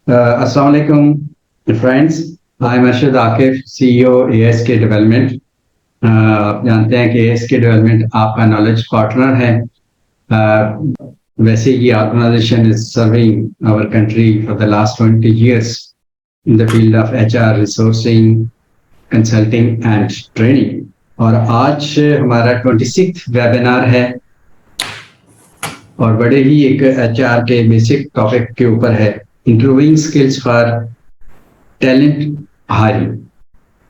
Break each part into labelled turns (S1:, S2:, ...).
S1: अस्सलाम वालेकुम friends. I am Arshad Akif, CEO ASK development. आप जानते हैं कि एएसके डेवलपमेंट आपका नॉलेज पार्टनर है। वैसे ये organisation is serving our country for the last 20 years in the field of HR resourcing, consulting and training. और आज हमारा 26th वेबिनार है और बड़े ही एक एचआर के बेसिक टॉपिक के ऊपर है, improving skills for talent hiring.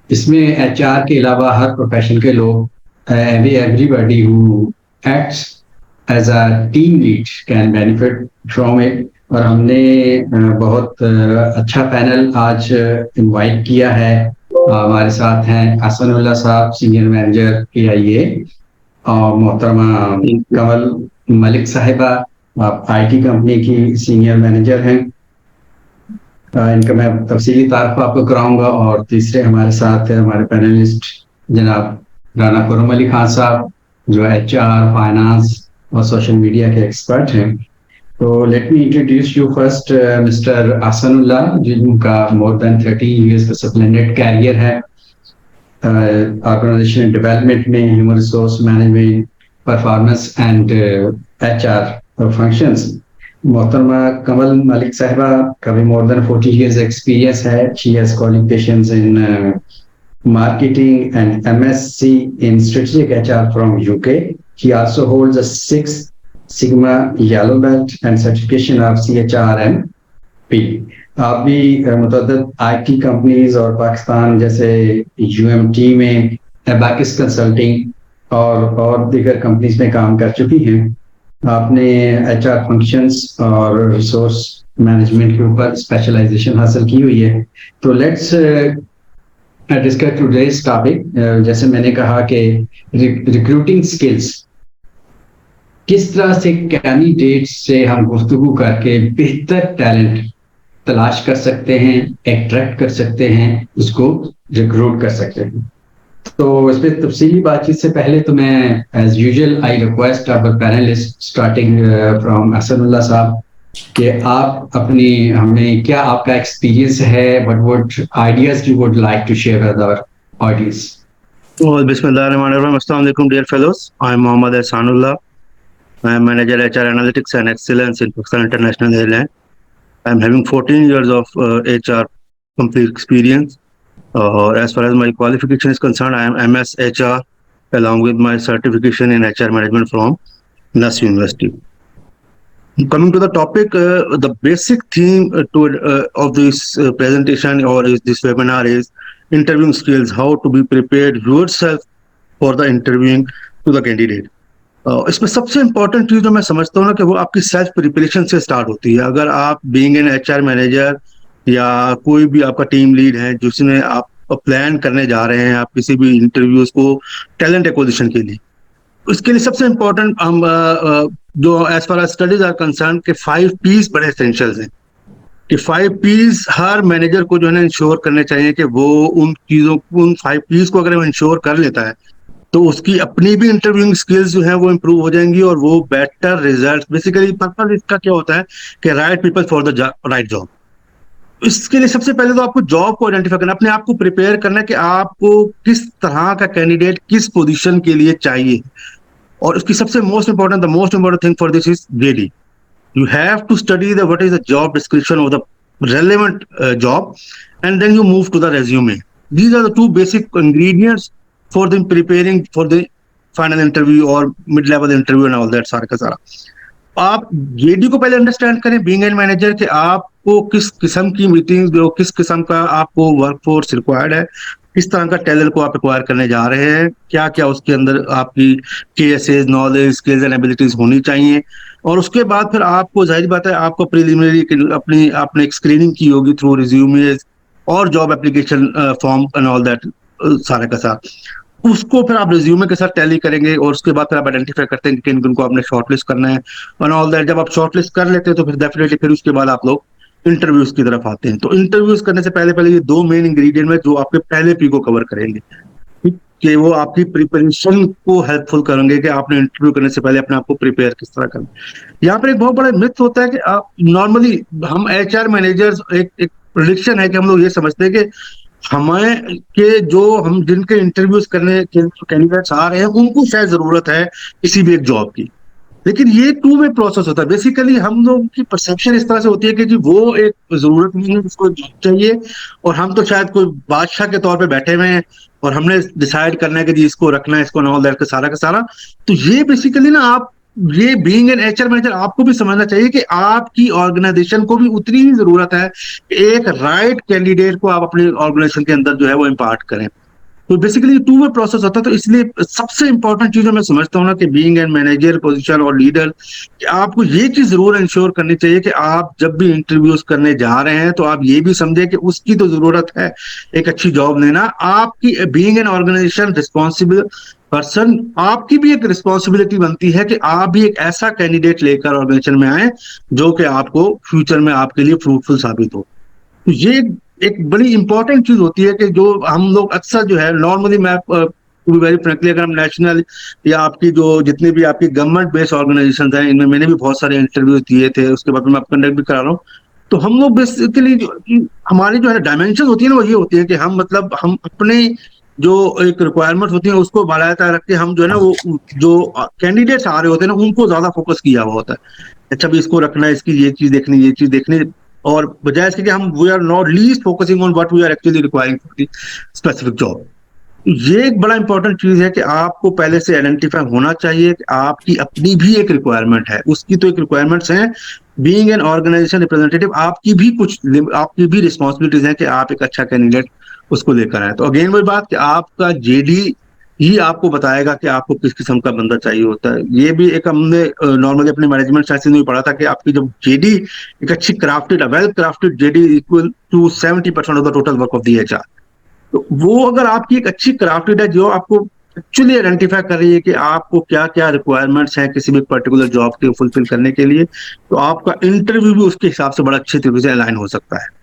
S1: इसमें एचआर के अलावा हर प्रोफेशन के लोग, everybody who acts as a team lead can benefit from it. और हमने बहुत अच्छा पैनल आज इनवाइट किया है। हमारे साथ हैं हसनुल्लाह साहब, सीनियर मैनेजर KIA, और मोहतरमा कमल मलिक साहिबा, आप आईटी कंपनी की सीनियर मैनेजर हैं। इनका मैं तफसीली तारीफ आपको कराऊंगा। और तीसरे हमारे साथ है हमारे पैनलिस्ट जनाब राना खुर्रम अली खान साहब, जो HR, फाइनेंस और सोशल मीडिया के एक्सपर्ट हैं। तो let me introduce you first mister Hasanullah, जिनका मोर देन 30 years का स्प्लेंडेड कैरियर है ऑर्गेनाइजेशन डेवलपमेंट में, human resource management, performance and HR functions. मोहतरमा कमल मलिक साहिबा का भी मोर देन 40 years एक्सपीरियंस है। She has qualifications in marketing and MSc in strategic HR from UK. She also holds a 6 Sigma Yellow Belt and certification of CHRMP. आप भी मुतअद्दिद IT companies और पाकिस्तान जैसे UMT में एबाकिस consulting और दीगर companies में काम कर चुकी हैं। आपने HR फंक्शंस और रिसोर्स मैनेजमेंट के ऊपर स्पेशलाइजेशन हासिल की हुई है। तो लेट्स डिस्कस टुडेज टॉपिक। जैसे मैंने कहा कि रिक्रूटिंग स्किल्स, किस तरह से कैंडिडेट से हम गुफ्तगू करके बेहतर टैलेंट तलाश कर सकते हैं, अट्रैक्ट कर सकते हैं, उसको रिक्रूट कर सकते हैं। तो इस पर तफसीली बातचीत से पहले तो मैं as usual I request our panelist starting from Hasanullah Sahab कि आप अपनी हमें क्या आपका एक्सपीरियंस है, what would ideas you would like to share with our audience.
S2: Bismillahirrahmanirrahim. Assalamu alaikum, dear fellows. I am Mohammad Ehsanullah. I am manager HR analytics and excellence in Pakistan International Airlines. I am having 14 years of HR complete experience. As far as my qualification is concerned, I am MS HR along with my certification in HR management from NAS University. Coming to the topic, the basic theme of this presentation or this webinar is interviewing skills, how to be prepared yourself for the interviewing to the candidate. इसमें सबसे important चीज जो मैं समझता हूँ ना कि वो आपकी सेल्फ प्रिपरेशन से स्टार्ट होती है। अगर आप बीइंग एन HR मैनेजर या कोई भी आपका टीम लीड है जिसमें आप प्लान करने जा रहे हैं आप किसी भी इंटरव्यूज को टैलेंट एक्विजिशन के लिए, उसके लिए सबसे इम्पोर्टेंट हम जो as far as studies are concern के 5 P's बड़े एसेंशियल्स हैं कि 5 P's हर मैनेजर को जो है ना इंश्योर करने चाहिए कि वो उन चीज़ों उन 5 P's को अगर वो इंश्योर कर लेता है तो उसकी अपनी भी इंटरव्यूइंग स्किल्स जो है वो इम्प्रूव हो जाएंगी और वो बेटर रिजल्ट। बेसिकली पर्पस इसका क्या होता है कि right people for the right job. इसके लिए सबसे पहले तो आपको जॉब को आइडेंटिफाई करना, अपने आप को प्रिपेयर करना कि आपको किस तरह का कैंडिडेट किस पोजीशन के लिए चाहिए। और उसकी सबसे most important thing for this is JD. You have to study what is the job description of the relevant job, and then you move to the resume. These are the 2 basic ingredients for them preparing for the final interview or mid-level interview and all that सारा का सारा। आप JD को पहले understand करें being an manager कि आपको किस किस्म की मीटिंग्स, किस किस्म का आपको वर्कफोर्स रिक्वायर्ड है, किस तरह का टैलेंट को आप एक्वायर करने जा रहे हैं, क्या क्या उसके अंदर आपकी KSAs, knowledge, skills and abilities होनी चाहिए। और उसके बाद फिर आपको जाहिर बात है आपको प्रीलिमिनरी आपने एक स्क्रीनिंग की होगी थ्रू रिज्यूमेज और job application form and all that सारे का साथ, उसको फिर आप रिज्यूमे के साथ टैली करेंगे और उसके बाद फिर आप आइडेंटिफाई करते हैं कि किन को आपने शॉर्टलिस्ट करना है एंड ऑल दैट। जब आप शॉर्टलिस्ट कर लेते हैं तो फिर डेफिनेटली फिर उसके बाद आप लोग इंटरव्यूज की तरफ आते हैं। तो इंटरव्यूज करने से पहले ये 2 मेन इंग्रेडिएंट में जो आपके पहले P को कवर करेंगे। कि वो आपकी प्रिपरेशन को हेल्पफुल करेंगे कि आपने इंटरव्यू करने से पहले अपने आप को प्रिपेयर किस तरह करना। यहाँ पर एक बहुत बड़ा मिथ होता है कि आप नॉर्मली, हम एचआर मैनेजर्स, एक प्रेडिक्शन है कि हम लोग ये समझते हैं कि हमें के जो हम जिनके इंटरव्यूज करने के कैंडिडेट्स आ रहे हैं उनको शायद जरूरत है किसी भी एक जॉब की, लेकिन ये टू वे प्रोसेस होता है। बेसिकली हम लोग की परसेप्शन इस तरह से होती है कि जी वो एक जरूरत नहीं है, उसको जॉब चाहिए, और हम तो शायद कोई बादशाह के तौर पे बैठे हुए हैं और हमने डिसाइड करना है कि जी इसको रखना है, इसको नॉल दैट का सारा। तो ये बेसिकली ना, आप ये बीइंग एन एचआर मैनेजर आपको भी समझना चाहिए कि आपकी ऑर्गेनाइजेशन को भी उतनी ही जरूरत है कि एक राइट कैंडिडेट को आप अपनी ऑर्गेनाइजेशन के अंदर जो है वो इम्पार्ट करें। तो बेसिकली टू वे प्रोसेस होता है। तो इसलिए सबसे इंपॉर्टेंट चीज मैं समझता हूँ ना कि बीइंग एन मैनेजर पोजीशन और लीडर, कि आपको ये चीज जरूर इंश्योर करनी चाहिए कि आप जब भी इंटरव्यूज करने जा रहे हैं तो आप ये भी समझे कि उसकी तो जरूरत है एक अच्छी जॉब लेना। आपकी being an organisation responsible person, आपकी भी एक रिस्पॉन्सिबिलिटी बनती है कि आप भी एक ऐसा कैंडिडेट लेकर ऑर्गेनाइजेशन में आए जो कि आपको फ्यूचर में आपके लिए फ्रूटफुल साबित हो। तो ये एक बड़ी इंपॉर्टेंट चीज होती है कि जो हम लोग अक्सर जो है नॉर्मली, मैं वेरी फ्रेंकली, अगर हम नेशनल या आपकी जो जितनी भी आपकी गवर्नमेंट बेस्ड ऑर्गेनाइजेशन हैं, इनमें मैंने भी बहुत सारे इंटरव्यू दिए थे, उसके बाद मैं कंडक्ट भी करा रहा हूँ। तो हम लोग बेसिकली हमारी जो है डायमेंशन होती है ना, वो ये होती है कि हम मतलब हम अपने जो एक रिक्वायरमेंट होती है उसको बालाया रख के हम जो है ना वो जो कैंडिडेट्स आ रहे होते हैं ना उनको ज्यादा फोकस किया हुआ होता है। अच्छा भी इसको रखना है, इसकी ये चीज देखनी, ये चीज देखनी, और बजाय इसके कि हम we are not least focusing on what we are actually requiring for the specific job. ये एक बड़ा इंपॉर्टेंट चीज है कि आपको पहले से आइडेंटिफाई होना चाहिए कि आपकी अपनी भी एक रिक्वायरमेंट है, उसकी तो एक रिक्वायरमेंट्स हैं। बीइंग एन ऑर्गेनाइजेशन रिप्रेजेंटेटिव आपकी भी रिस्पॉन्सिबिलिटीज हैं कि आप एक अच्छा कैंडिडेट उसको लेकर आए। तो अगेन वही बात कि आपका जेडी ही आपको बताएगा कि आपको किस किस्म का बंदा चाहिए होता है। ये भी एक हमने नॉर्मली अपने मैनेजमेंट साइंस में पढ़ा था कि आपकी जब जेडी एक अच्छी crafted, well crafted JD equal to 70% of the total work of the HR. तो वो अगर आपकी एक अच्छी क्राफ्टेड है जो आपको एक्चुअली आइडेंटिफाई कर रही है कि आपको क्या क्या रिक्वायरमेंट्स हैं किसी भी पर्टिकुलर जॉब के फुलफिल करने के लिए, तो आपका इंटरव्यू भी उसके हिसाब से बड़ा अच्छे तरीके से अलाइन हो सकता है।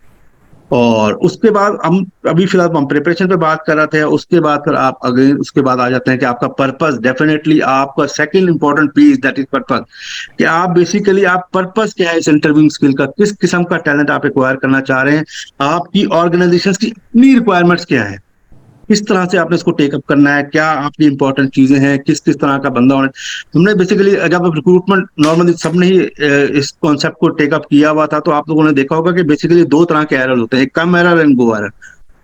S2: और उसके बाद हम अभी फिलहाल हम प्रिपरेशन पे बात कर रहे थे, उसके बाद फिर आप अगेन उसके बाद आ जाते हैं कि आपका पर्पस, डेफिनेटली आपका second important piece that is purpose, कि आप बेसिकली आप पर्पस क्या है इस इंटरव्यूइंग स्किल का, किस किस्म का टैलेंट आप एक्वायर करना चाह रहे हैं, आपकी ऑर्गेनाइजेशन की अपनी रिक्वायरमेंट्स क्या है, किस तरह से आपने इसको टेकअप करना है, क्या आपकी इंपॉर्टेंट चीजें हैं, किस किस तरह का बंदा होना। हमने बेसिकली जब रिक्रूटमेंट नॉर्मली सबने ही इस कॉन्सेप्ट को टेकअप किया हुआ था, तो आप लोगों ने देखा होगा कि बेसिकली दो तरह के एरर होते हैं, एक come error and go error.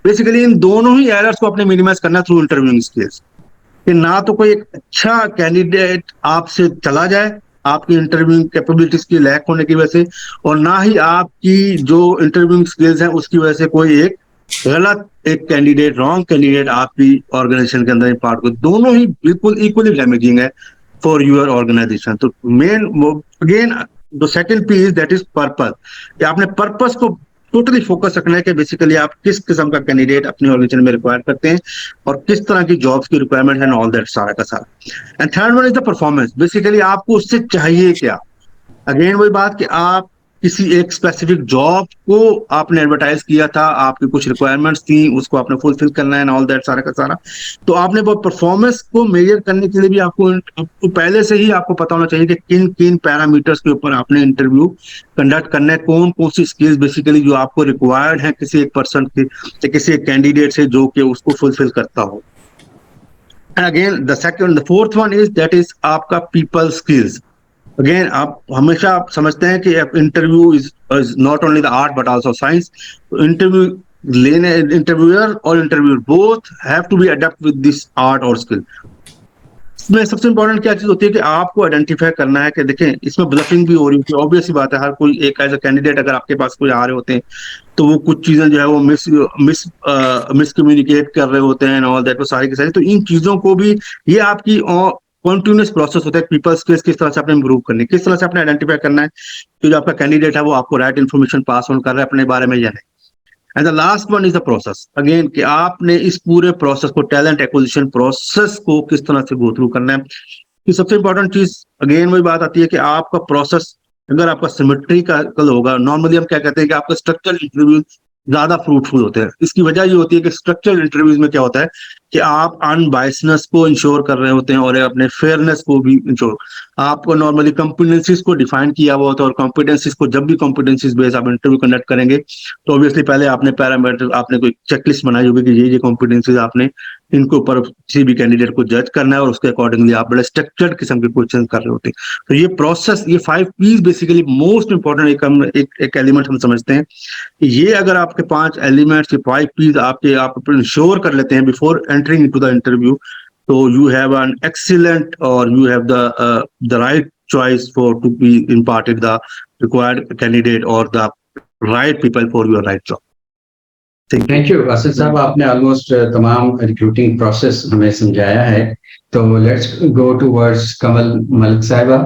S2: Basically इन दोनों ही एरर्स को अपने मिनिमाइज करना थ्रू इंटरव्यूइंग स्किल्स, कि ना तो कोई एक अच्छा कैंडिडेट आपसे चला जाए आपकी इंटरव्यूइंग कैपेबिलिटीज की लैक होने की वजह से, और ना ही आपकी जो इंटरव्यूइंग स्किल्स हैं उसकी वजह से कोई एक गलत एक कैंडिडेट, रॉन्ग कैंडिडेट आपकी ऑर्गेनाइजेशन के अंदर इम्पार्ट को, दोनों ही बिल्कुल इक्वली डैमेजिंग है फॉर यूर ऑर्गेनाइजेशन। तो main again the second P is that is purpose, कि आपने पर्पस को टोटली फोकस रखना है कि बेसिकली आप किस किस्म का कैंडिडेट अपनी ऑर्गेनाइजेशन में रिक्वायर करते हैं और किस तरह की जॉब्स की रिक्वायरमेंट है, ऑल दैट सारा का सारा। And third one is the performance, basically आपको उससे चाहिए क्या। अगेन वही बात कि आप किसी एक स्पेसिफिक जॉब को आपने एडवर्टाइज किया था, आपकी कुछ रिक्वायरमेंट्स थी, उसको आपने फुलफिल करना है, ऑल दैट सारा का सारा। तो आपने वो परफॉर्मेंस को मेजर करने के लिए भी आपको पहले से ही आपको पता होना चाहिए कि किन किन पैरामीटर्स के ऊपर आपने इंटरव्यू कंडक्ट करना है, कौन कौन सी स्किल्स बेसिकली जो आपको रिक्वायर्ड है किसी एक पर्सन की, किसी एक कैंडिडेट से जो कि उसको फुलफिल करता हो। And again the fourth one is that is आपका पीपल स्किल्स। अगेन आप हमेशा आप समझते हैं कि interview is not only the art but also science. Interview लेने, इंटरव्यूअर और interviewer both have to be adept with this art और स्किल। इसमें सबसे इंपॉर्टेंट क्या चीज होती है कि आपको आइडेंटिफाई करना है कि देखें इसमें ब्लफिंग भी हो रही होती है, ऑब्वियस सी बात है। हर कोई एक एज अ कैंडिडेट अगर आपके पास कोई आ रहे होते हैं तो वो कुछ चीजें जो है वो मिस कम्युनिकेट कर रहे होते हैं, ऑल दैट, वो सारी की सारी। तो इन चीजों को भी, ये आपकी कॉन्टिन्यूस प्रोसेस होता है पीपल स्किल्स किस तरह से आपने इंप्रूव करनी, किस तरह से आपने आइडेंटिफाई करना है कि जो आपका कैंडिडेट है वो आपको राइट इन्फॉर्मेशन पास ऑन कर रहा है अपने बारे में या नहीं। And the last one is the process, again कि आपने इस पूरे प्रोसेस को, टैलेंट एक्विजिशन प्रोसेस को किस तरह से गो थ्रू करना है। कि सबसे इंपॉर्टेंट चीज अगेन वही बात आती है कि आपका प्रोसेस अगर आपका सिमेट्रिकल होगा, नॉर्मली हम क्या कहते हैं कि आपका स्ट्रक्चरल इंटरव्यू ज्यादा फ्रूटफुल होते हैं। इसकी वजह ये होती है कि स्ट्रक्चरल इंटरव्यूज में क्या होता है कि आप अनबायसनेस को इंश्योर कर रहे होते हैं और अपने फेयरनेस को भी इंश्योर। आपको नॉर्मली कॉम्पिटेंसीज को डिफाइन किया हुआ होता है, और कॉम्पिटेंसीज को जब भी कॉम्पिटेंसीज बेस आप इंटरव्यू कंडक्ट करेंगे तो ऑब्वियसली पहले आपने पैरामीटर, आपने कोई चेकलिस्ट बनाई होगी कि ये कॉम्पिटेंसीज आपने इनके ऊपर किसी भी कैंडिडेट को जज करना है, और उसके अकॉर्डिंगली आप बड़े स्ट्रक्चर्ड किस्म के क्वेश्चन कर रहे होते हैं। तो ये प्रोसेस, ये 5 P's बेसिकली मोस्ट इंपॉर्टेंट एक एलिमेंट हम समझते हैं। ये अगर आपके 5 एलिमेंट्स, ये 5 P's आप इंश्योर कर लेते हैं before entering into the interview, तो यू हैव एन एक्सीलेंट और you have the right choice for to be imparted the required candidate or the right people for your right job.
S1: Thank you Asif साहब, आपने almost तमाम recruiting process हमें समझाया है। तो let's go towards Kamal Malik साहिबा।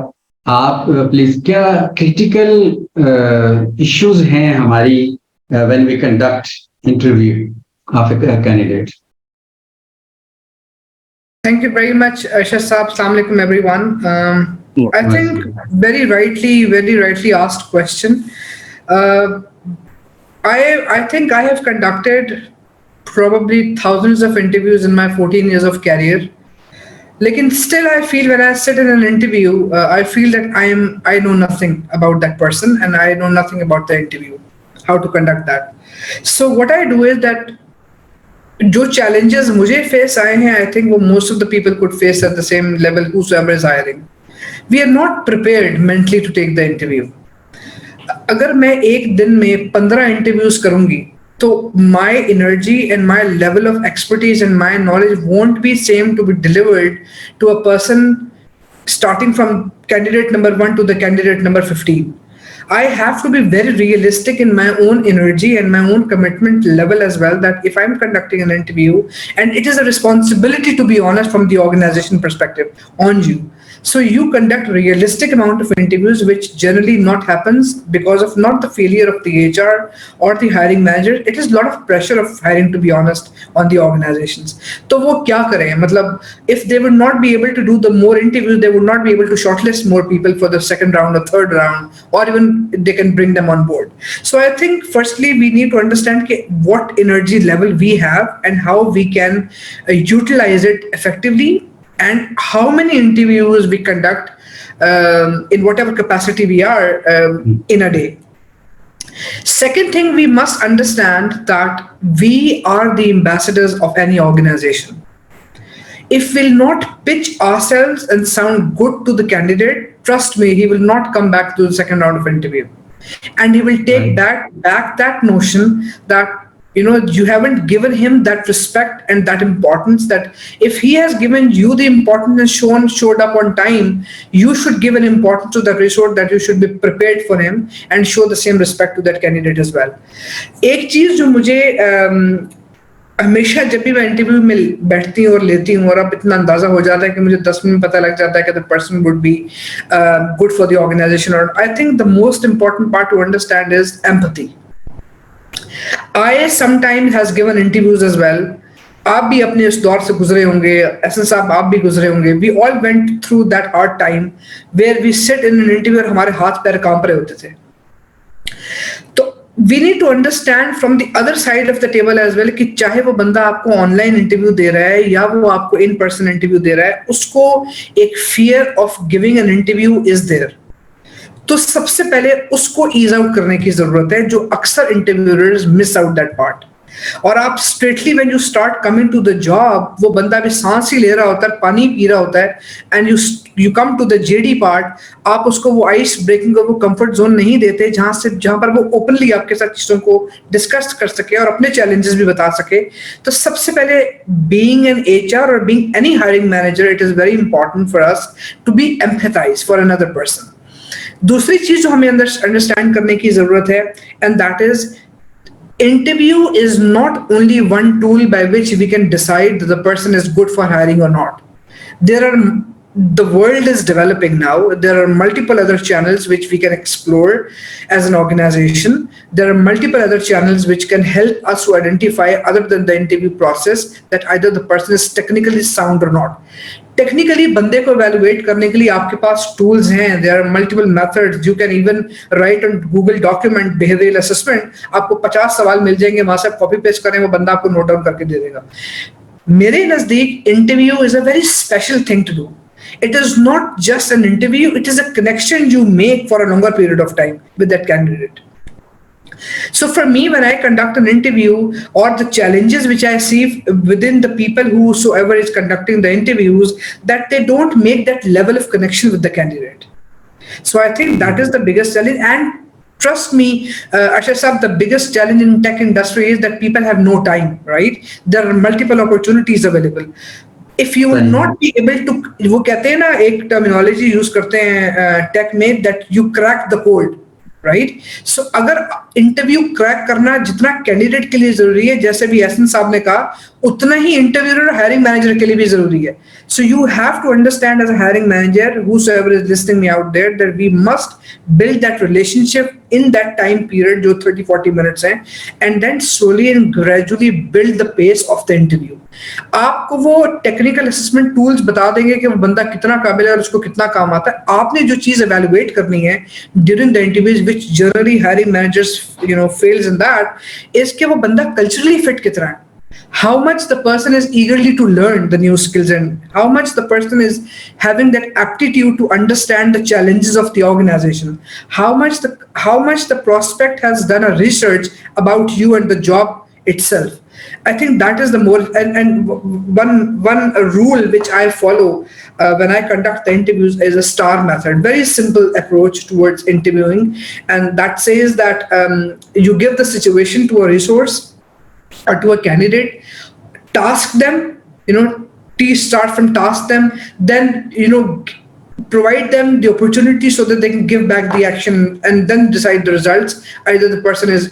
S1: आप प्लीज, क्या क्रिटिकल इश्यूज हैं हमारी when we conduct interview of a candidate?
S3: Thank you very much, Arshad Saab. Assalamu alaikum, everyone. I think very rightly asked question. I think I have conducted probably thousands of interviews in my 14 years of career. Lekin still I feel when I sit in an interview, I feel that I know nothing about that person, and I know nothing about the interview, how to conduct that. So what I do is that जो challenges मुझे face आए हैं, I think वो most of the people could face at the same level whosoever is hiring. We are not prepared mentally to take the interview. अगर मैं एक दिन में 15 इंटरव्यूज करूंगी तो my energy and my level of expertise and my knowledge won't be same to be delivered to a person starting from candidate number 1 to the candidate number 15. I have to be very realistic in my own energy and my own commitment level as well, that if I'm conducting an interview, and it is a responsibility, to be honest, from the organization perspective on you. So you conduct realistic amount of interviews, which generally not happens because of not the failure of the HR or the hiring manager. It is a lot of pressure of hiring, to be honest, on the organizations. तो वो क्या करें? मतलब if they would not be able to do the more interviews, they would not be able to shortlist more people for the second round or third round, or even they can bring them on board. So I think firstly we need to understand what energy level we have and how we can utilize it effectively, and how many interviews we conduct in whatever capacity we are in a day. Second thing, we must understand that we are the ambassadors of any organization. If we'll not pitch ourselves and sound good to the candidate, trust me, he will not come back to the second round of interview. And he will take back that notion that you haven't given him that respect and that importance, that if he has given you the importance and showed up on time, you should give an importance to that resource, that you should be prepared for him and show the same respect to that candidate as well. एक चीज जो मुझे हमेशा जब भी मैं interview में बैठती हूँ और लेती हूँ, और अब इतना अंदाजा हो जाता है कि मुझे 10 मिनट पता लग जाता है कि the person would be good for the organization, or I think the most important part to understand is empathy. I sometimes has given interviews as well. आप भी अपने इस दौर से गुजरे होंगे, एहसन साहब आप भी गुजरे होंगे. We all went through that hard time where we sit in an interview और हमारे हाथ पैर कांप रहे होते थे. तो we need to understand from the other side of the table as well कि चाहे वो बंदा आपको ऑनलाइन इंटरव्यू दे रहा है या वो आपको इन पर्सन इंटरव्यू दे रहा है, उसको एक fear of giving an interview is there. तो सबसे पहले उसको ईज आउट करने की जरूरत है, जो अक्सर interviewers miss out that part. और आप straightly when you start coming to the job, वो बंदा भी सांस ही ले रहा होता है, पानी पी रहा होता है, and you come to the JD part, आप उसको वो आइस ब्रेकिंग वो कंफर्ट जोन नहीं देते जहां पर वो ओपनली आपके साथ चीजों को डिस्कस कर सके और अपने चैलेंजेस भी बता सके. तो सबसे पहले बीइंग एन एचआर और being any hiring manager, it is very important for us to be empathise for another person. दूसरी चीज जो हमें अंडरस्टैंड करने की जरूरत है, and that is interview is not only one tool by which we can decide that the person is good for hiring or not. The world is developing now. There are multiple other channels which we can explore as an organization. There are multiple other channels which can help us to identify, other than the interview process, that either the person is technically sound or not. Technically बंदे को evaluate करने के लिए आपके पास tools हैं. There are multiple methods. You can even write on Google document behavioral assessment. आपको 50 सवाल मिल जाएंगे, वहां से आप कॉपी पेस्ट करें, वो बंदा आपको नोट डाउन करके दे देगा. मेरे नजदीक interview is a very special thing to do. It is not just an interview, it is a connection you make for a longer period of time with that candidate. So for me, when I conduct an interview, or the challenges which I see within the people whosoever is conducting the interviews, that they don't make that level of connection with the candidate. So I think that is the biggest challenge. And trust me, Asher Saab, the biggest challenge in tech industry is that people have no time, right? There are multiple opportunities available. If you will not be able to, वो कहते हैं ना, एक terminology use करते हैं tech में, that you crack the code, right? So अगर interview crack करना जितना कैंडिडेट के लिए जरूरी है, जैसे भी एहसन साहब ने कहा, उतना ही इंटरव्यूअर और हायरिंग मैनेजर के लिए भी जरूरी है. So you have to understand as a hiring manager, whosoever is listening me out there, that we must build that relationship in that time period जो 30-40 minutes हैं, and then slowly and gradually build the pace of the interview. आपको वो technical assessment tools बता देंगे कि वो बंदा कितना काबिल है और उसको कितना काम आता है. आपने जो चीज एवेलुएट करनी है during the interviews, which generally hiring managers fails in that, is कि वो बंदा कल्चरली फिट कितना है. How much the person is eagerly to learn the new skills, and how much the person is having that aptitude to understand the challenges of the organization. How much the prospect has done a research about you and the job itself. I think that is the more, and one rule which I follow when I conduct the interviews is a STAR method. Very simple approach towards interviewing, and that says that you give the situation to a resource or to a candidate, task them, start from task them, then provide them the opportunity so that they can give back the action, and then decide the results, either the person is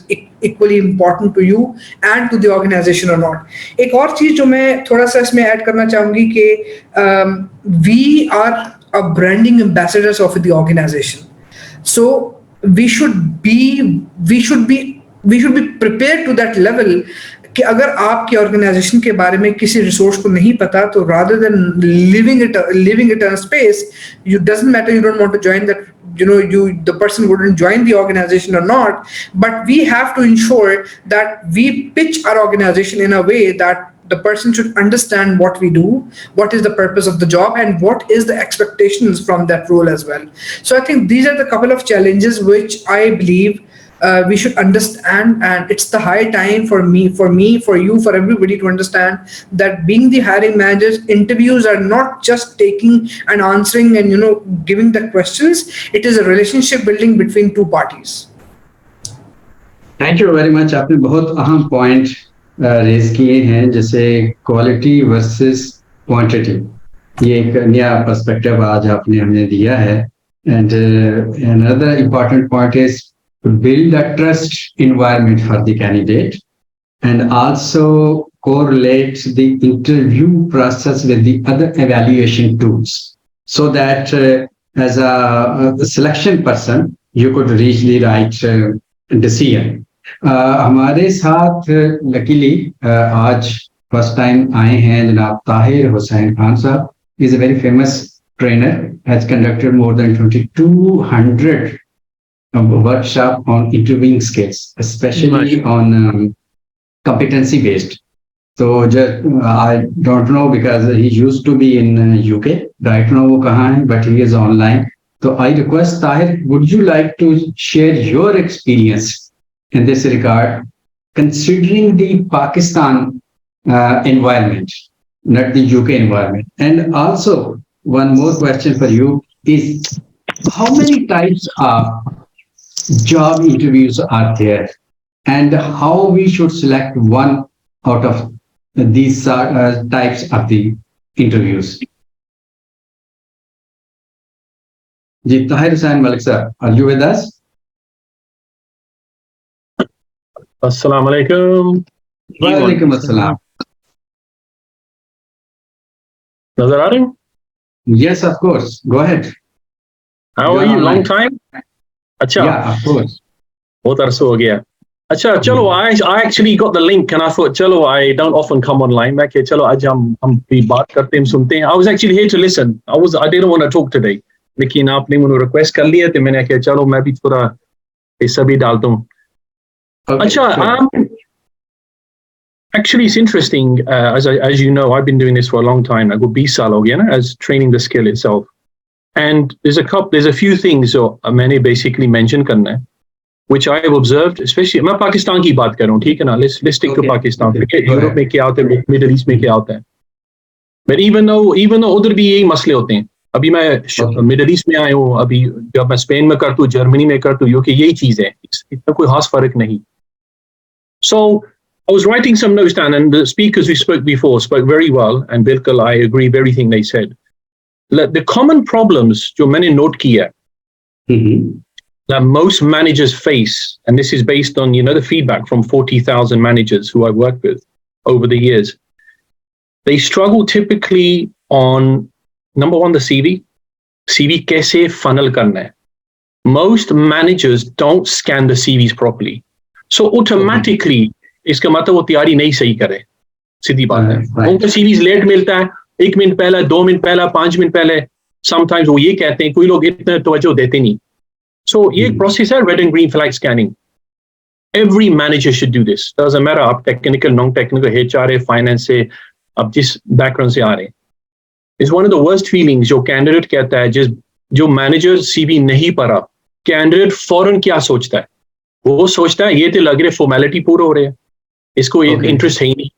S3: equally important to you and to the organization or not. एक और चीज जो मैं थोड़ा सा इसमें add करना चाहूंगी कि we are a branding ambassadors of the organization, so we should be prepared to that level कि अगर आपकी ऑर्गेनाइजेशन के बारे में किसी रिसोर्स को नहीं पता, तो rather than leaving it in a space, you doesn't matter, you don't want to join that, the person wouldn't join the organization or not, but we have to ensure that we pitch our organization in a way that the person should understand what we do, what is the purpose of the job, and what is the expectations from that role as well. So I think these are the couple of challenges which I believe we should understand, and it's the high time for me, for you, for everybody to understand that being the hiring managers, interviews are not just taking and answering and giving the questions. It is a relationship building between two parties.
S1: Thank you very much. आपने बहुत अहम point raise किए हैं, जैसे quality versus quantity. ये एक नया perspective आज आपने हमें दिया है. And another important point is to build a trust environment for the candidate, and also correlate the interview process with the other evaluation tools, so that as a selection person you could reach the right decision. हमारे साथ luckily आज first time आए हैं जनाब ताहिर हुसैन खान साहब. He is a very famous trainer, has conducted more than 2200 workshop on interviewing skills, especially on competency based. So I don't know, because he used to be in UK. Right now वो कहाँ है, but he is online. So I request Tahir, would you like to share your experience in this regard, considering the Pakistan environment, not the UK environment? And also one more question for you is, how many types of job interviews are there, and how we should select one out of these types of the interviews? Ji, Tahir Hussain Malik sir, are you with us?
S4: Assalamu alaikum.
S1: Wa alaikum assalam.
S4: Nazar aa rahi?
S1: Yes, of course. Go ahead.
S4: How are you? Long time? अच्छा,
S1: yeah, of course.
S4: बहुत अरसा हो गया. अच्छा, चलो, I actually got the link and I thought, चलो, I don't often come online. मैं कि चलो आज हम भी बात करते हैं, सुनते हैं. I was actually here to listen. I didn't want to talk today. लेकिन आपने मुझे रिक्वेस्ट कर लिया तो मैंने कहा चलो मैं भी थोड़ा हिस्सा भी डालता हूँ. अच्छा, Actually, it's interesting. As you know, I've been doing this for a long time. I've got 20 साल हो गया ना, as training the skill itself. And there's a few things जो मैंने basically mention करना है, which I have observed, especially मैं पाकिस्तान की बात कर रहा हूँ, ठीक है ना? Let's stick to Pakistan. Europe में क्या होता है, Middle East में क्या होता है. But even though उधर भी यही मसले होते हैं. अभी मैं मिडिल ईस्ट में आया हूँ, अभी जब मैं स्पेन में करता हूँ, जर्मनी में करता हूँ, यूके, यही चीज है, इतना कोई खास फर्क नहीं. So I was writing some notes down, and the speakers we spoke before spoke very well, and bilkul I agree with everything they said. The common problems जो मैंने note किया that most managers face, and this is based on the feedback from 40,000 managers who I've worked with over the years. They struggle typically on number one, the CV कैसे funnel करना है. Most managers don't scan the CVs properly, so automatically इसका मतलब वो तैयारी नहीं सही करे. सीधी बात है. उनको CVs लेट मिलता है, 1 मिनट पहले, 2 मिनट पहले, 5 मिनट पहले. Sometimes वो ये कहते हैं, कोई लोग इतना तवज्जो देते नहीं. So ये एक process है, red and green flag scanning. Every manager should do this. Doesn't matter आप technical, non-technical, HR है, finance है, आप जिस background से आ रहे हैं. It's one of the worst feelings जो candidate कहता है, जो manager CV नहीं पढ़ा, candidate फौरन क्या सोचता है? वो सोचता है ये तो लग रहे formality पूरा हो रहे हैं. इसको interest है ही नहीं.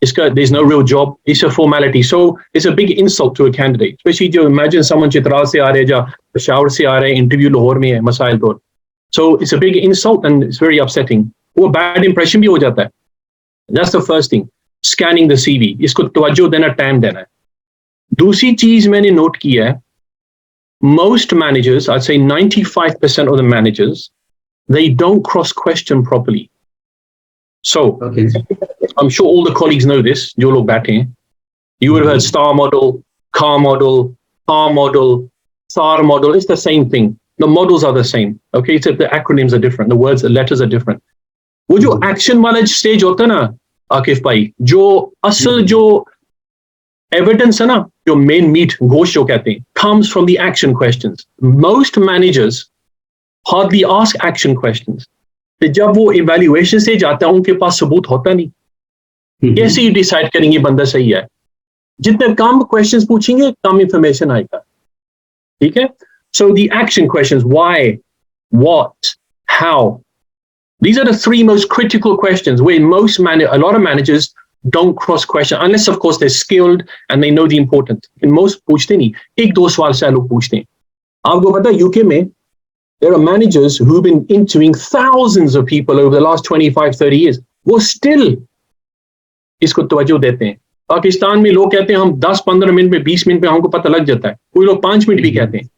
S4: इसका there's no real job. It's a formality. So it's a big insult to a candidate. Especially जो imagine someone चित्राल से आ रहे हैं, या पेशावर से आ रहे हैं, interview लाहौर में है, मसाइल तौर. So it's a big insult and it's very upsetting. वो bad impression भी हो जाता है. That's the first thing. Scanning the CV. इसको तवज्जो देना, time देना है. दूसरी चीज मैंने नोट किया है, most managers, I'd say 95% of the managers, they don't cross question properly. So I'm sure all the colleagues know this, जो लोग बैठे हैं. You would have heard STAR model, CAR model, PAR model, SAR model. It's the same thing. The models are the same. Okay, except the acronyms are different. The words, the letters are different. वो जो action वाला stage होता है ना, आकिफ भाई, जो असल जो evidence है ना, जो main meat, गोश्त जो कहते हैं, comes from the action questions. Most managers hardly ask action questions. तो जब वो evaluation से जाता है, उनके पास सबूत होता नहीं. कैसे ही decide करेंगे बंदा सही है? जितने कम questions पूछेंगे, कम information आएगा. ठीक है? So the action questions, why, what, how. These are the 3 most critical questions where a lot of managers don't cross question, unless of course they're skilled and they know the importance. And most पूछते नहीं, 1-2 सवाल से लोग पूछते हैं. आपको पता है UK में there are managers who've been interviewing thousands of people over the last 25-30 years. वो still इसको तवज्जो देते हैं. पाकिस्तान में लोग कहते हैं हम 10-15 मिनट में, 20 मिनट में हमको पता लग जाता है. कोई लोग 5 मिनट भी कहते हैं.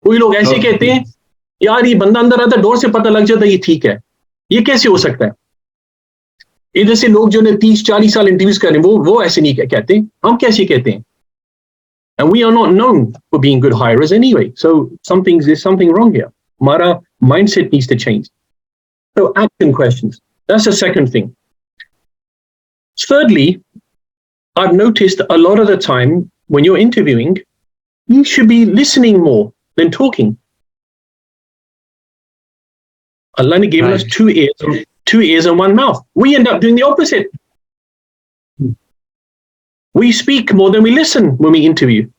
S4: कोई लोग ऐसे कहते हैं, यार ये बंदा अंदर आता है, डोर से पता लग जाता है, ये ठीक है. ये कैसे हो सकता है? इधर से लोग जो ने 30-40 साल इंटरव्यूज कर रहे हैं, वो ऐसे नहीं कहते. हम कैसे कहते हैं? And we are not known for being good hirers anyway. So there's something wrong here. Mara mindset needs to change. So action questions. That's the second thing. Thirdly, I've noticed a lot of the time when you're interviewing, you should be listening more than talking. Allah has given us 2 ears and 1 mouth. We end up doing the opposite. We speak more than we listen when we interview.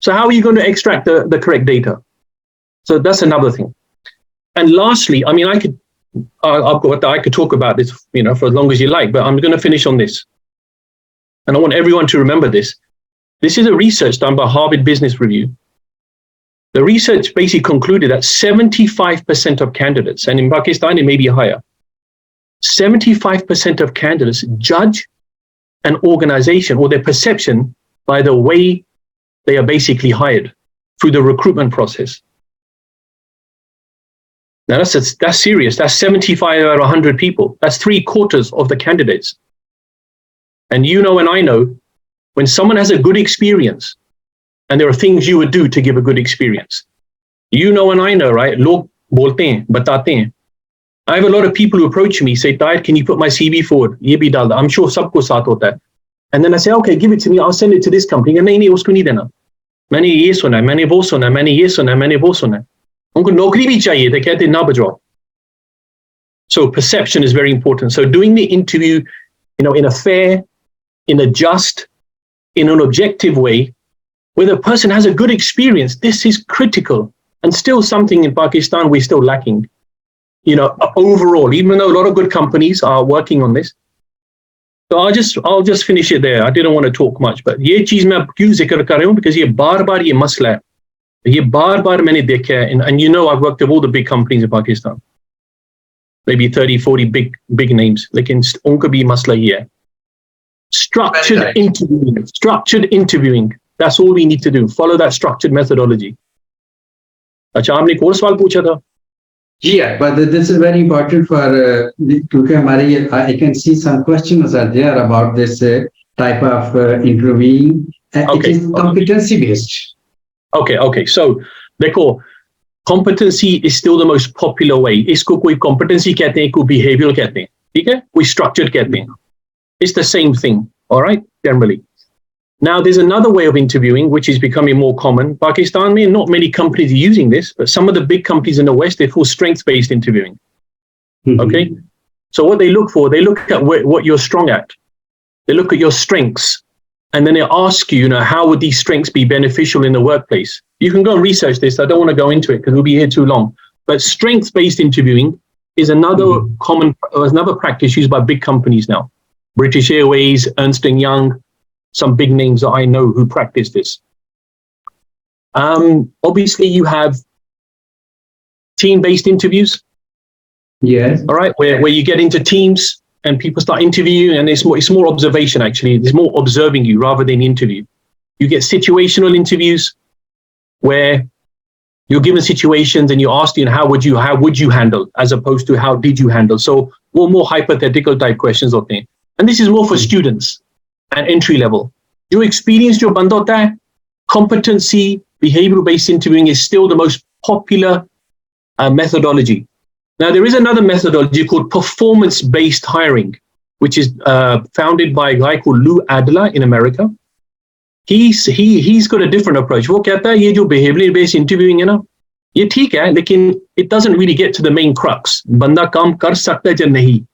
S4: So how are you going to extract the correct data? So that's another thing. And lastly, I mean, I could talk about this, for as long as you like, but I'm going to finish on this. And I want everyone to remember this. This is a research done by Harvard Business Review. The research basically concluded that 75% of candidates, and in Pakistan it may be higher, 75% of candidates judge an organization or their perception by the way they are basically hired through the recruitment process. Now that's serious. That's 75 out of 100 people. That's 3/4 of the candidates. And and I know, when someone has a good experience, and there are things you would do to give a good experience. And I know, right? Log bolte hain, batate hain. I have a lot of people who approach me, say, Tayyid, can you put my CV forward? Ye bhi dal da. I'm sure sabko saath hota hai. And then I say, okay, give it to me. I'll send it to this company. Nahi, usko nahi dena. Maine ye suna, maine wo suna, maine ye suna, maine wo suna. Unko naukri bhi chahiye. They kehte na bajao. So perception is very important. So doing the interview in a fair, in a just, in an objective way, where the person has a good experience. This is critical, and still something in Pakistan we're still lacking. Overall, even though a lot of good companies are working on this. So I'll just finish it there. I didn't want to talk much, but ये चीज मैं क्यों जिक्र कर रहा हूँ, because ये बार-बार ये मसला है. ये बार-बार मैंने देखा है, and I've worked with all the big companies in Pakistan. Maybe 30, 40 big names. लेकिन उनका भी मसला ये है. Structured interviewing. That's all we need to do. Follow that structured methodology. अच्छा, आपने एक और सवाल पूछा था.
S1: Yeah, but this is very important for क्योंकि हमारे I can see some questions are there about this type of interviewing. It is competency based.
S4: Okay. So, देखो, competency is still the most popular way. इसको कोई competency कहते हैं, कोई behavioral कहते हैं, ठीक है? कोई structured कहते हैं. It's the same thing, all right? Generally. Now, there's another way of interviewing, which is becoming more common. Pakistan, not many companies are using this, but some of the big companies in the West, they call strengths-based interviewing. Mm-hmm. Okay? So what they look for, they look at what you're strong at. They look at your strengths, and then they ask you, how would these strengths be beneficial in the workplace? You can go and research this. I don't want to go into it because we'll be here too long. But strengths-based interviewing is another another practice used by big companies now. British Airways, Ernst & Young, some big names that I know who practice this. Obviously, you have team-based interviews.
S1: Yes.
S4: All right, where you get into teams and people start interviewing, and it's more observation actually. There's more observing you rather than interview. You get situational interviews where you're given situations and you're asked, how would you handle, as opposed to how did you handle. So more hypothetical type questions होते हैं. And this is more for students and entry level. Your experience, your banda hota hai, competency, behavioral based interviewing is still the most popular methodology. Now, there is another methodology called performance based hiring, which is founded by a guy called Lou Adler in America. He's got a different approach. वो कहता है ये जो behavioral based interviewing है ना, ये ठीक है, लेकिन it doesn't really get to the main crux. बंदा काम कर सकता है या नहीं.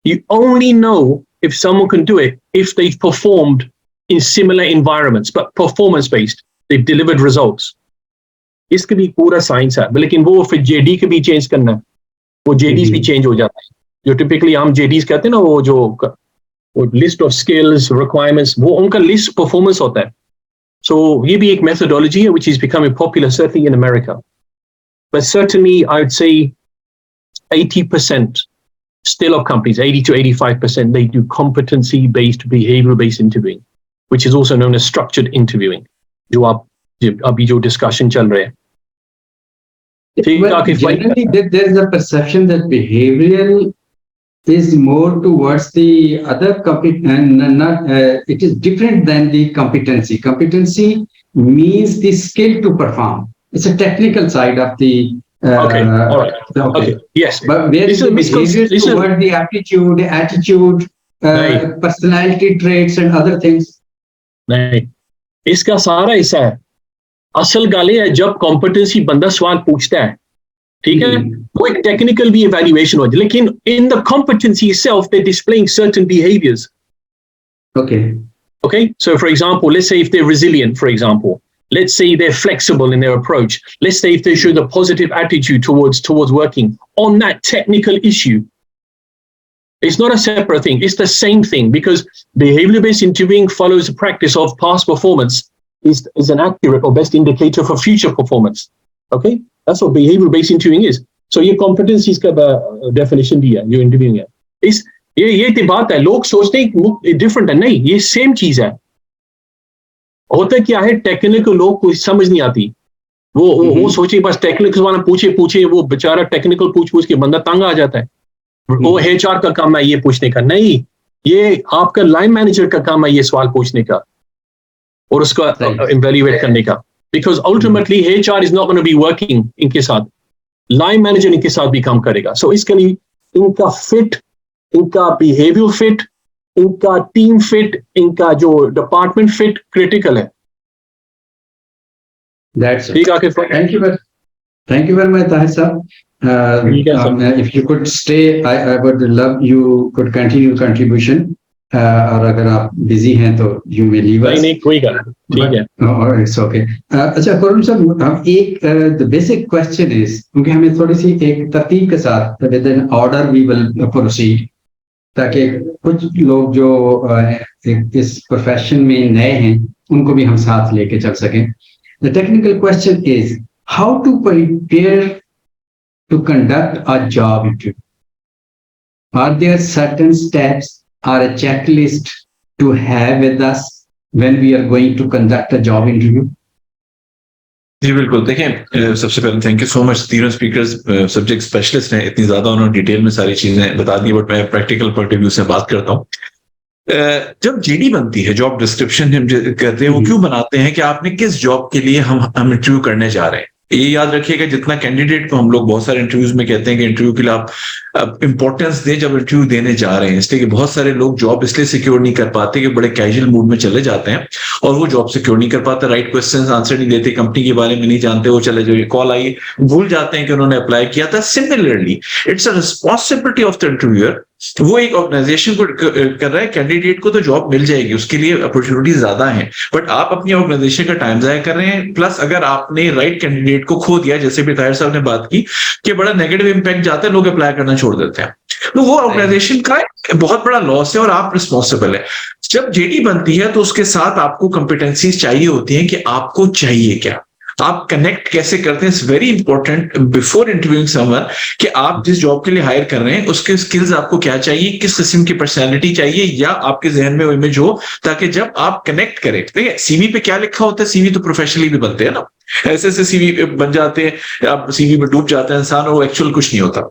S4: You only know if someone can do it if they've performed in similar environments, but performance-based. They've delivered results. इसका भी पूरा साइंस है, लेकिन वो फिर JD के भी चेंज करना है. वो JDs भी चेंज हो जाता है. जो typically हम JDs कहते हैं ना, वो list of skills, requirements, वो उनका list performance होता है. So ये भी एक methodology है which is becoming popular certainly in America. But certainly I would say 80% still of companies, 80 to 85%, they do competency-based, behavioral-based interviewing, which is also known as structured interviewing. जो अभी जो discussion चल रहा है.
S1: Well, generally, there's a perception that behavioral is more towards the other it is different than the competency. Competency means the skill to perform. It's a technical side of the
S4: okay, all right. Okay, yes.
S1: But where is the behavior toward the aptitude, attitude, personality traits and other things?
S4: नहीं, इसका सारा हिस्सा है. असल गाली है जब competency बंदा सवाल पूछता है, ठीक है, वो एक टेक्निकल भी इवैल्यूएशन होती है, लेकिन in the competency itself they're displaying certain behaviors. Okay, so for example, let's say if they're resilient, for example, let's say they're flexible in their approach, let's say if they show the positive attitude towards working on that technical issue. It's not a separate thing, it's the same thing, because behavior-based interviewing follows the practice of past performance is an accurate or best indicator for future performance. Okay, that's what behavior-based interviewing is. So ये competencies का definition भी है जो interviewing है. ये बात है, लोग सोचते हैं different है, नहीं, ये same चीज है. होता क्या है, टेक्निकल लोग को समझ नहीं आती. वो सोचे बस टेक्निकल वाला पूछे वो बेचारा टेक्निकल पूछ के बंदा तंग आ जाता है. वो HR का काम है ये पूछने का, नहीं, ये आपका लाइन मैनेजर का काम है ये सवाल पूछने का और उसका इवैल्यूएट करने का. Because ultimately HR is not going to be working इनके साथ, लाइन मैनेजर इनके साथ भी काम करेगा. So इसके लिए इनका फिट, इनका बिहेवियर फिट, इनका टीम फिट, इनका जो डिपार्टमेंट फिट क्रिटिकल है.
S1: That's it. Thank you very much, Tahir sir. If you could stay, I would love you could continue contribution. और अगर आप बिजी हैं तो यू मे लीव अस।
S4: नहीं कोई गल नहीं, ठीक है।
S1: It's okay. अच्छा करुण सर, हम एक द बेसिक क्वेश्चन इज, क्योंकि हमें थोड़ी सी एक तरतीब के साथ with an order we will proceed, ताकि कुछ लोग जो इस प्रोफेशन में नए हैं उनको भी हम साथ लेके चल सकें। The technical question is how to prepare to conduct a job interview. Are there certain steps or a checklist to have with us when we are going to conduct a job interview?
S5: जी बिल्कुल, देखें सबसे पहले thank you so much, तीनों speakers subject specialist हैं, इतनी ज्यादा उन्होंने detail में सारी चीजें बता दी, बट मैं प्रैक्टिकल पॉइंट ऑफ व्यू से बात करता हूँ। जब जीडी बनती है, जॉब डिस्क्रिप्शन हम कहते हैं, वो क्यों बनाते हैं कि आपने किस जॉब के लिए हम इंटरव्यू करने जा रहे हैं। ये याद रखिएगा, जितना कैंडिडेट को हम लोग बहुत सारे इंटरव्यूज में कहते हैं कि इंटरव्यू के लिए आप इंपॉर्टेंस दें जब इंटरव्यू देने जा रहे हैं, इसलिए कि बहुत सारे लोग जॉब इसलिए सिक्योर नहीं कर पाते कि बड़े कैजुअल मूड में चले जाते हैं और वो जॉब सिक्योर नहीं कर पाते, राइट क्वेश्चंस आंसर नहीं देते, कंपनी के बारे में नहीं जानते, वो चले जाइए, कॉल आई, भूल जाते हैं कि उन्होंने अप्लाई किया था। Similarly it's a responsibility of the interviewer, वो एक ऑर्गेनाइजेशन को कर रहा है, कैंडिडेट को तो जॉब मिल जाएगी, उसके लिए अपॉर्चुनिटी ज्यादा है, बट आप अपनी ऑर्गेनाइजेशन का टाइम जाया कर रहे हैं। प्लस अगर आपने राइट कैंडिडेट को खो दिया, जैसे भी ताहिर साहब ने बात की कि बड़ा नेगेटिव इंपैक्ट जाता है, लोग अप्लाई करना छोड़ देते हैं, तो वो ऑर्गेनाइजेशन का बहुत बड़ा लॉस है और आप रिस्पॉन्सिबल है। जब जेडी बनती है तो उसके साथ आपको कंपिटेंसीज चाहिए होती हैं कि आपको चाहिए क्या, आप कनेक्ट कैसे करते हैं। It's very important before interviewing someone कि आप जिस जॉब के लिए हायर कर रहे हैं उसके स्किल्स आपको क्या चाहिए, किस किस्म की पर्सनैलिटी चाहिए, या आपके जहन में वो इमेज हो, ताकि जब आप कनेक्ट करें। देखिए सीवी पे क्या लिखा होता है, सीवी तो प्रोफेशनली भी बनते हैं ना, ऐसे सीवी बन जाते हैं, आप सीवी में डूब जाते हैं इंसान और वो एक्चुअल कुछ नहीं होता।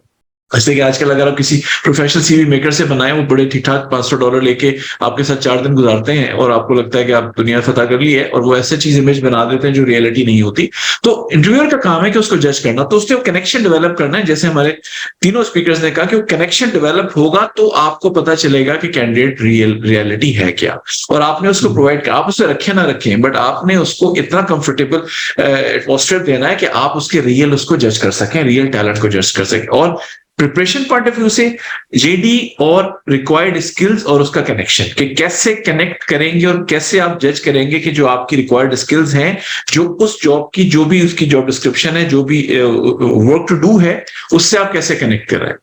S5: जैसे कि आजकल अगर आप किसी प्रोफेशनल सीवी मेकर से बनाए, वो बड़े ठीक ठाक $500 लेके आपके साथ 4 दिन गुजारते हैं और आपको लगता है कि आप दुनिया फतह कर ली है, और वो ऐसे चीज इमेज बना देते हैं जो रियलिटी नहीं होती। तो इंटरव्यूअर का काम है कि उसको जज करना, तो उसने वो कनेक्शन डेवलप करना है। जैसे हमारे तीनों स्पीकर्स ने कहा कि वो कनेक्शन डेवलप होगा तो आपको पता चलेगा कि कैंडिडेट रियलिटी है क्या, और आपने उसको प्रोवाइड किया। आप उसे रखें ना रखें, बट आपने उसको इतना कंफर्टेबल एटमॉस्फेयर देना है कि आप उसके रियल उसको जज कर सकें, रियल टैलेंट को जज कर सकें। और प्रिपरेशन पॉइंट ऑफ व्यू से जेडी और रिक्वायर्ड स्किल्स और उसका कनेक्शन, कि कैसे कनेक्ट करेंगे और कैसे आप जज करेंगे कि जो आपकी रिक्वायर्ड स्किल्स हैं, जो उस जॉब की, जो भी उसकी जॉब डिस्क्रिप्शन है, जो भी वर्क टू डू है, उससे आप कैसे कनेक्ट कर रहे हैं।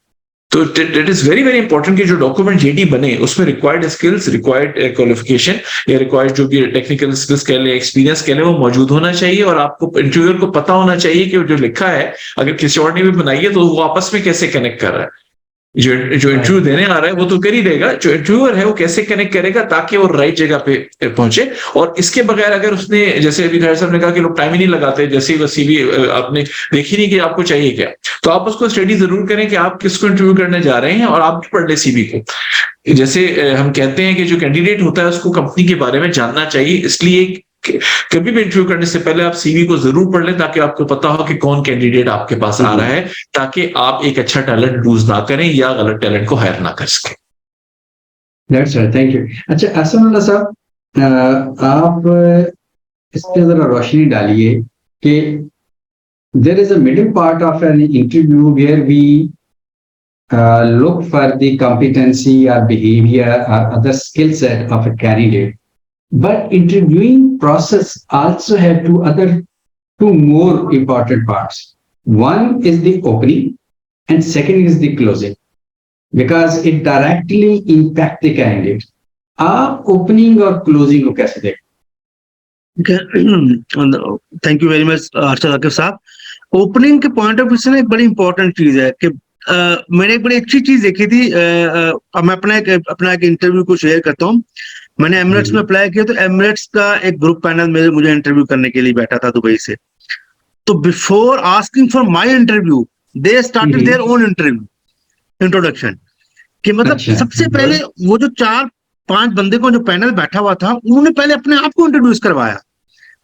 S5: तो it is very very important कि जो डॉक्यूमेंट जेडी बने उसमें रिक्वायर्ड स्किल्स, रिक्वायर्ड क्वालिफिकेशन या रिक्वायर्ड जो भी टेक्निकल स्किल्स कह ले, एक्सपीरियंस कह ले, वो मौजूद होना चाहिए। और आपको इंटरव्यूअर को पता होना चाहिए कि जो लिखा है अगर किसी और ने भी बनाई है तो वो आपस में कैसे कनेक्ट कर रहा है। जो इंटरव्यू देने आ रहा है वो तो कर ही देगा, जो इंटरव्यूअर है वो कैसे कनेक्ट करेगा ताकि वो राइट जगह पे पहुंचे। और इसके बगैर अगर उसने, जैसे अभी ताहिर साहब ने कहा कि लोग टाइम ही नहीं लगाते, जैसे ही बस सीवी आपने देखी नहीं कि आपको चाहिए क्या, तो आप उसको स्टडी जरूर करें कि आप किसको इंटरव्यू करने जा रहे हैं, और आप भी पढ़ ले सीवी को। जैसे हम कहते हैं कि जो कैंडिडेट होता है उसको कंपनी के बारे में जानना चाहिए, इसलिए कभी भी इंटरव्यू करने से पहले आप सीवी को जरूर पढ़ लें ताकि आपको पता हो कि कौन कैंडिडेट आपके पास आ रहा है, ताकि आप एक अच्छा टैलेंट लूज ना करें या गलत टैलेंट को हायर ना कर सकें।
S1: That's right, thank you. अच्छा असद साहब, आप इस पे जरा रोशनी डालिए कि there is a middle part of an interview where we look for the competency or behavior or other skill set of a candidate. But interviewing process also have two more important parts. One is the opening and second is the closing, because it directly impact the candidate. आप opening और closing को कैसे देखते
S2: हैं? Thank you very much Arshad Aqib साहब। Opening के point of view से ना एक बड़ी इंपॉर्टेंट चीज है कि मैंने एक बड़ी अच्छी चीज देखी थी। मैं अपना एक इंटरव्यू को शेयर करता हूँ। मैंने एमिरेट्स में अप्लाई किया, तो एमिरेट्स का एक ग्रुप पैनल मुझे इंटरव्यू करने के लिए बैठा था दुबई से। तो before asking for my interview they started their own interview introduction, कि मतलब सबसे पहले वो जो 4-5 बंदे को जो पैनल बैठा हुआ था उन्होंने पहले अपने आप को इंट्रोड्यूस करवाया।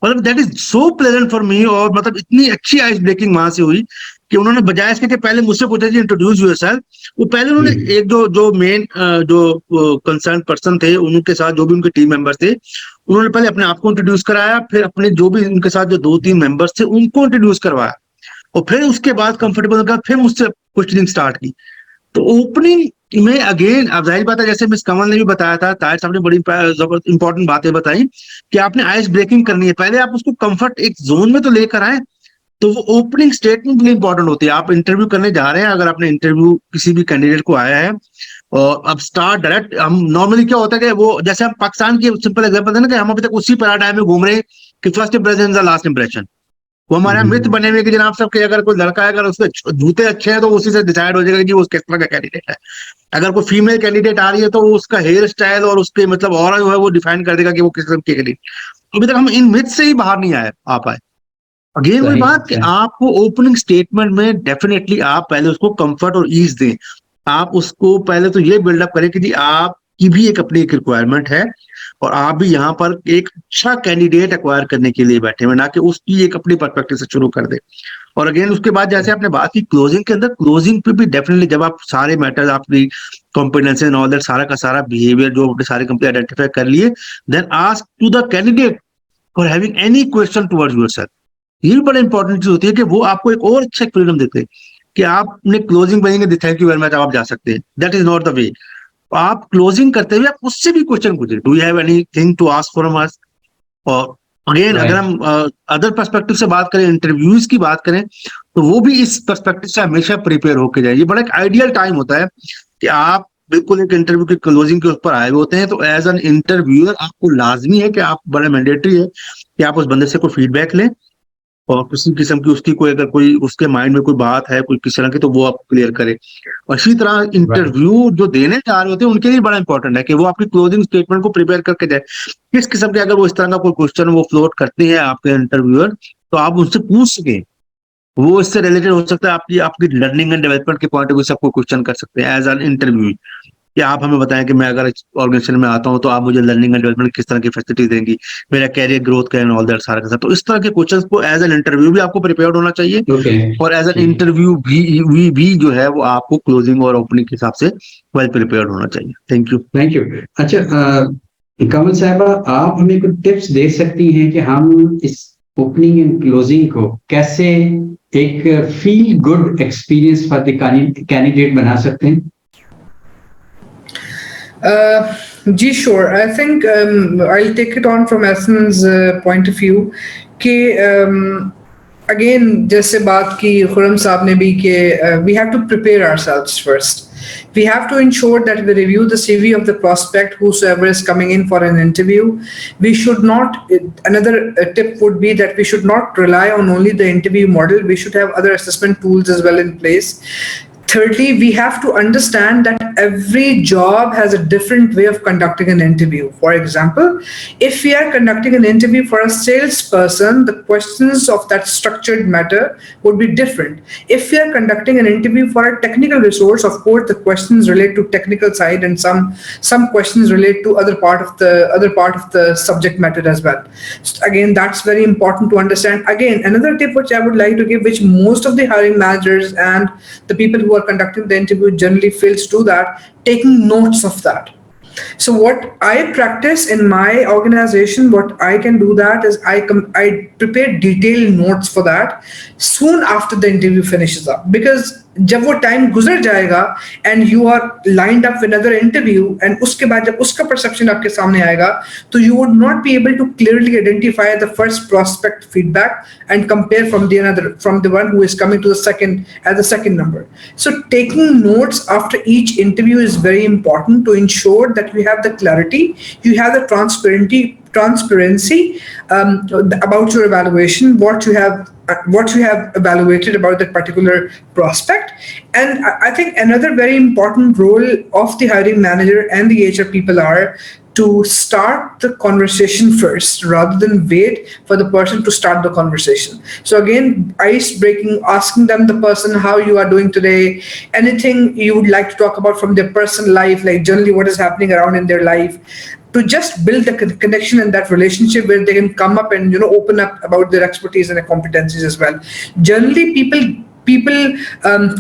S2: मतलब that is so pleasant for me, और मतलब इतनी अच्छी आइस ब्रेकिंग वहां से हुई कि उन्होंने बजाय इसके कि पहले मुझसे पूछा जी इंट्रोड्यूस योरसेल्फ, वो पहले उन्होंने एक जो मेन जो कंसर्न पर्सन थे उनके साथ, जो भी उनके टीम मेंबर्स थे, उन्होंने पहले अपने आप को इंट्रोड्यूस कराया, फिर अपने जो भी उनके साथ जो 2-3 मेंबर्स थे उनको इंट्रोड्यूस करवाया, और फिर उसके बाद कंफर्टेबल होकर फिर मुझसे क्वेश्चनिंग स्टार्ट की। तो ओपनिंग मैं अगेन, अब जाहिर बात है जैसे मिस कमल ने भी बताया था, ताहिर साहब ने बड़ी इंपॉर्टेंट बातें बताई कि आपने आइस ब्रेकिंग करनी है। पहले आप उसको कंफर्ट एक जोन में तो लेकर आए, तो वो ओपनिंग स्टेटमेंट भी इंपॉर्टेंट होती है। आप इंटरव्यू करने जा रहे हैं, अगर आपने इंटरव्यू किसी भी कैंडिडेट को आया है और अब स्टार्ट डायरेक्ट, हम नॉर्मली क्या होता है कि वो जैसे हम पाकिस्तान की सिंपल एग्जांपल है ना कि हम अभी तक उसी पैराडाइम में घूम रहे हैं कि first impression is the last impression. वो हमारे यहाँ मिथ बने हुए कि जनाब सब कि अगर कोई लड़का है, अगर उसके जूते अच्छे हैं तो उसी से डिसाइड हो जाएगा कि वो किस तरह का कैंडिडेट है। अगर कोई फीमेल कैंडिडेट आ रही है तो उसका हेयर स्टाइल और उसके मतलब ऑरा जो है वो डिफाइन कर देगा कि वो किस तरह की कैंडिडेट। अभी तक हम इन मिथ से ही बाहर नहीं आ पाए। अगेन वही बात कि आपको ओपनिंग स्टेटमेंट में डेफिनेटली आप पहले उसको कंफर्ट और ईज दें। आप उसको पहले तो ये बिल्डअप करें कि जी आपकी भी एक अपनी एक रिक्वायरमेंट है और आप भी यहाँ पर एक अच्छा कैंडिडेट एक्वायर करने के लिए बैठे हुए, ना कि उसकी एक अपनी पर्सपेक्टिव से शुरू कर दे। और अगेन उसके बाद जैसे आपने बात की क्लोजिंग के अंदर, क्लोजिंग पे भी डेफिनेटली जब आप सारे मैटर्स, आपकी कॉम्पिटेंस एंड ऑल दैट, सारा का सारा बिहेवियर जो आपने सारे कंपनी आइडेंटिफाई कर लिए, then ask to the candidate for having any question towards yourself. ये भी बड़ा इंपॉर्टेंट चीज होती है कि वो आपको एक और अच्छा फ्रीडम देते हैं कि आपने क्लोजिंग बनेंगे, थैंक यू वेरी मच, आप जा सकते हैं। That is not the way. आप क्लोजिंग करते हुए आप उससे भी क्वेश्चन पूछे, do you have anything to ask from us. और अगेन अगर हम अदर पर्सपेक्टिव से बात करें, इंटरव्यूज की बात करें, तो वो भी इस पर्सपेक्टिव से हमेशा प्रिपेयर होकर जाए। ये बड़ा एक आइडियल टाइम होता है कि आप बिल्कुल एक इंटरव्यू की क्लोजिंग के ऊपर आए हुए होते हैं, तो एज एन इंटरव्यूअर आपको लाजमी है कि आप, बड़ा मैंडेटरी है कि आप उस बंदे से कोई फीडबैक लें और किसी किस्म की उसकी कोई, अगर कोई उसके माइंड में कोई बात है कोई किसी तरह की, तो वो आप क्लियर करें। और इसी तरह इंटरव्यू जो देने जा रहे होते हैं उनके लिए बड़ा इंपॉर्टेंट है कि वो आपकी क्लोजिंग स्टेटमेंट को प्रिपेयर करके जाए। किस किस्म के अगर वो इस तरह का कोई क्वेश्चन वो फ्लोट करते हैं आपके इंटरव्यूअर, तो आप उनसे पूछ सकें। वो इससे रिलेटेड हो सकता है, आपकी आपकी लर्निंग एंड डेवलपमेंट के पॉइंट ऑफ व्यू से आपको क्वेश्चन कर सकते हैं एज एन इंटरव्यू, कि आप हमें बताएं कि मैं अगर ऑर्गेनाइजेशन में आता हूं तो आप मुझे लर्निंग एंड डेवलपमेंट किस तरह की फैसिलिटी देंगी, मेरा कैरियर ग्रोथ का एंड ऑल दैट सारा का सारा। तो इस तरह के क्वेश्चंस को एज एन इंटरव्यू भी आपको प्रिपेयर्ड होना चाहिए और एज एन इंटरव्यू भी जो है वो आपको क्लोजिंग और ओपनिंग के हिसाब से वेल प्रिपेयर्ड होना चाहिए। Thank you.
S1: Thank you. अच्छा कमल साहबा, आप हमें कुछ टिप्स दे सकती हैं कि हम इस ओपनिंग एंड क्लोजिंग को कैसे एक feel good experience for the candidate बना सकते हैं?
S3: Gee, sure. I think I'll take it on from Esan's point of view. कि again, जैसे बात की खुरम साहब ने भी कि we have to prepare ourselves first. We have to ensure that we review the CV of the prospect, whosoever is coming in for an interview. We should not, another tip would be that we should not rely on only the interview model. We should have other assessment tools as well in place. Thirdly, we have to understand that every job has a different way of conducting an interview. For example, if we are conducting an interview for a salesperson, the questions of that structured matter would be different. If we are conducting an interview for a technical resource, of course, the questions relate to technical side, and some questions relate to other part of the subject matter as well. So again, that's very important to understand. Again, another tip which I would like to give, which most of the hiring managers and the people who are conducting the interview generally fails to do that, taking notes of that. So what I practice in my organization, what I can do that is I prepare detailed notes for that soon after the interview finishes up, because जब वो time गुजर जाएगा and you are lined up with another interview and उसके बाद जब उसका perception आपके सामने आएगा, तो you would not be able to clearly identify the first prospect feedback and compare from the one who is coming to the second number. So taking notes after each interview is very important to ensure that you have the clarity, you have the transparency about your evaluation, what you have evaluated about that particular prospect. And I think another very important role of the hiring manager and the HR people are to start the conversation first rather than wait for the person to start the conversation. So again, ice breaking, asking them, the person, how you are doing today, anything you would like to talk about from their personal life, like generally what is happening around in their life, to just build the connection and that relationship where they can come up and open up about their expertise and their competencies as well. Generally, people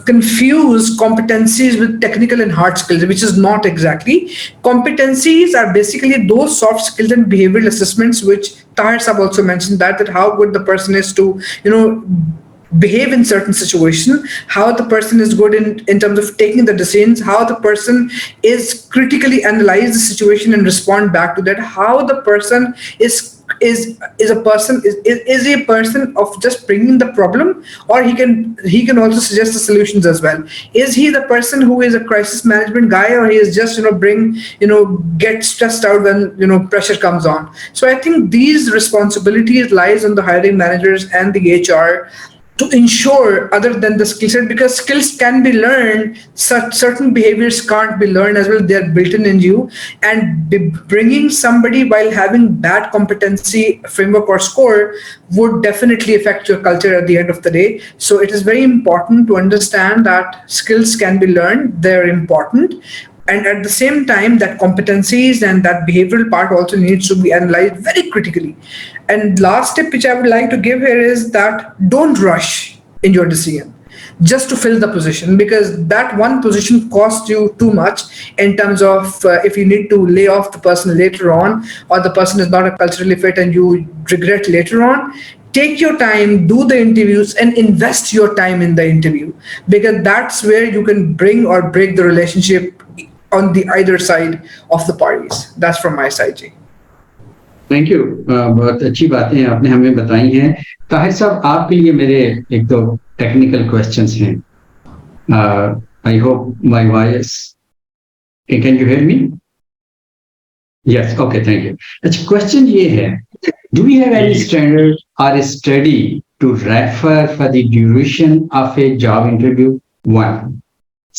S3: confuse competencies with technical and hard skills, which is not exactly. Competencies are basically those soft skills and behavioral assessments which Tahir Sahab also mentioned, that how good the person is to behave in certain situation, how the person is good in terms of taking the decisions, how the person is critically analyze the situation and respond back to that, how the person is a person of just bringing the problem, or he can also suggest the solutions as well. Is he the person who is a crisis management guy, or he is just get stressed out when pressure comes on? So I think these responsibilities lies on the hiring managers and the HR to ensure, other than the skill set, because skills can be learned, certain behaviors can't be learned as well, they're built in you. And bringing somebody while having bad competency framework or score would definitely affect your culture at the end of the day. So it is very important to understand that skills can be learned, they're important, and at the same time that competencies and that behavioral part also needs to be analyzed very critically. And last tip which I would like to give here is that don't rush in your decision just to fill the position, because that one position costs you too much in terms of if you need to lay off the person later on, or the person is not a culturally fit and you regret later on. Take your time, do the interviews, and invest your time in the interview, because that's where you can bring or break the relationship on the either side of the parties. That's from my side, Ji.
S1: Thank you, बहुत अच्छी बातें आपने हमें बताई हैं। ताहिर साहब, आपके लिए मेरे एक दो टेक्निकल क्वेश्चंस हैं। I hope my voice, can you hear me? Yes, okay, thank you. अच्छा, क्वेश्चन ये है, do we have any standard or study to refer for the duration of a job interview? One.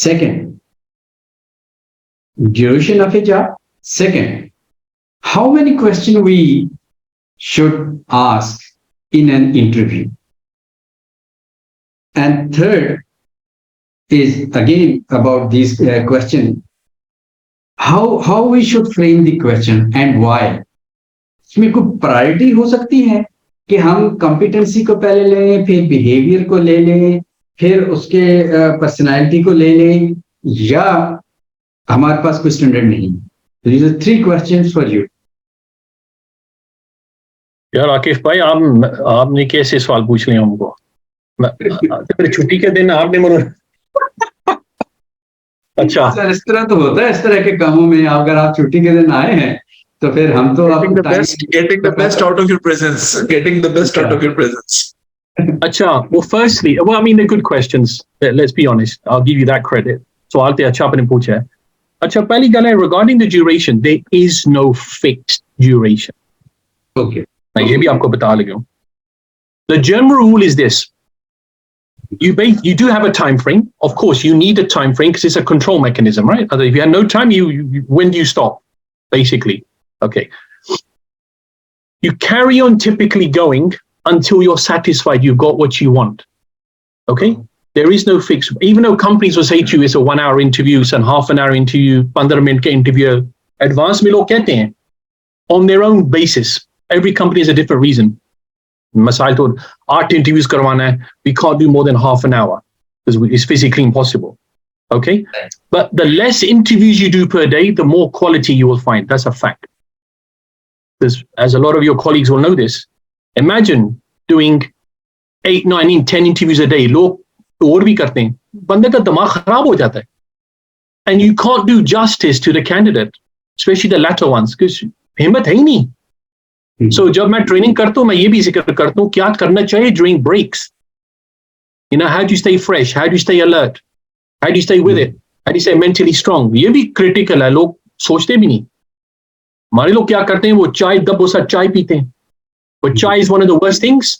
S1: Second, duration of a job. Second, how many questions we should ask in an interview? And third is again about this question, how we should frame the question and why. इसमें कोई priority हो सकती है कि हम competency को पहले लें, फिर बिहेवियर को ले लें, फिर उसके पर्सनालिटी को ले लें, या हमारे पास कोई स्टैंडर्ड नहीं? These are three questions for you.
S4: यार आकिफ भाई, आपने कैसे सवाल पूछ लिया हमको? छुट्टी के दिन आपने मुझे अच्छा
S1: सर, इस तरह तो होता है, इस तरह के कामों में अगर आप छुट्टी के दिन आए हैं तो फिर हम तो
S5: getting the best out of your presence.
S4: अच्छा, well, firstly, I mean, they're good questions. Let's be honest. I'll give you that credit. सवाल तो अच्छा आपने पूछा है। अच्छा, पहली गल है regarding the duration, there is no fixed duration.
S1: Okay.
S4: मैं ये भी आपको बता लगा हूँ। The general rule is this: you do have a time frame. Of course, you need a time frame because it's a control mechanism, right? If you have no time, when do you stop? Basically, okay. You carry on typically going until you're satisfied you've got what you want. Okay. There is no fix. Even though companies will say to you it's a 1 hour interview, it's a half an hour interview, 15 minute ka interview, advance mein log kehte hain on their own basis. Every company has a different reason. Masail to 8 interviews karwana hai, we can't do more than half an hour because it's physically impossible. Okay? But the less interviews you do per day, the more quality you will find. That's a fact. Because as a lot of your colleagues will know this, imagine doing 8, 9, 10 interviews a day. Log और भी करते हैं, बंदे का दिमाग खराब हो जाता है, and you can't do justice to the candidate, especially the latter ones, because हिम्मत है ही नहीं। So जब मैं ट्रेनिंग करता हूँ, मैं ये भी जिक्र करता हूँ क्या करना चाहिए during breaks. You know, how do you stay fresh? How do you stay alert? How do you stay with it? How do you stay mentally strong? ये भी critical है, लोग सोचते भी नहीं। हमारे लोग क्या करते हैं, वो चाय दबो सा चाय पीते हैं, but chai is one of the worst things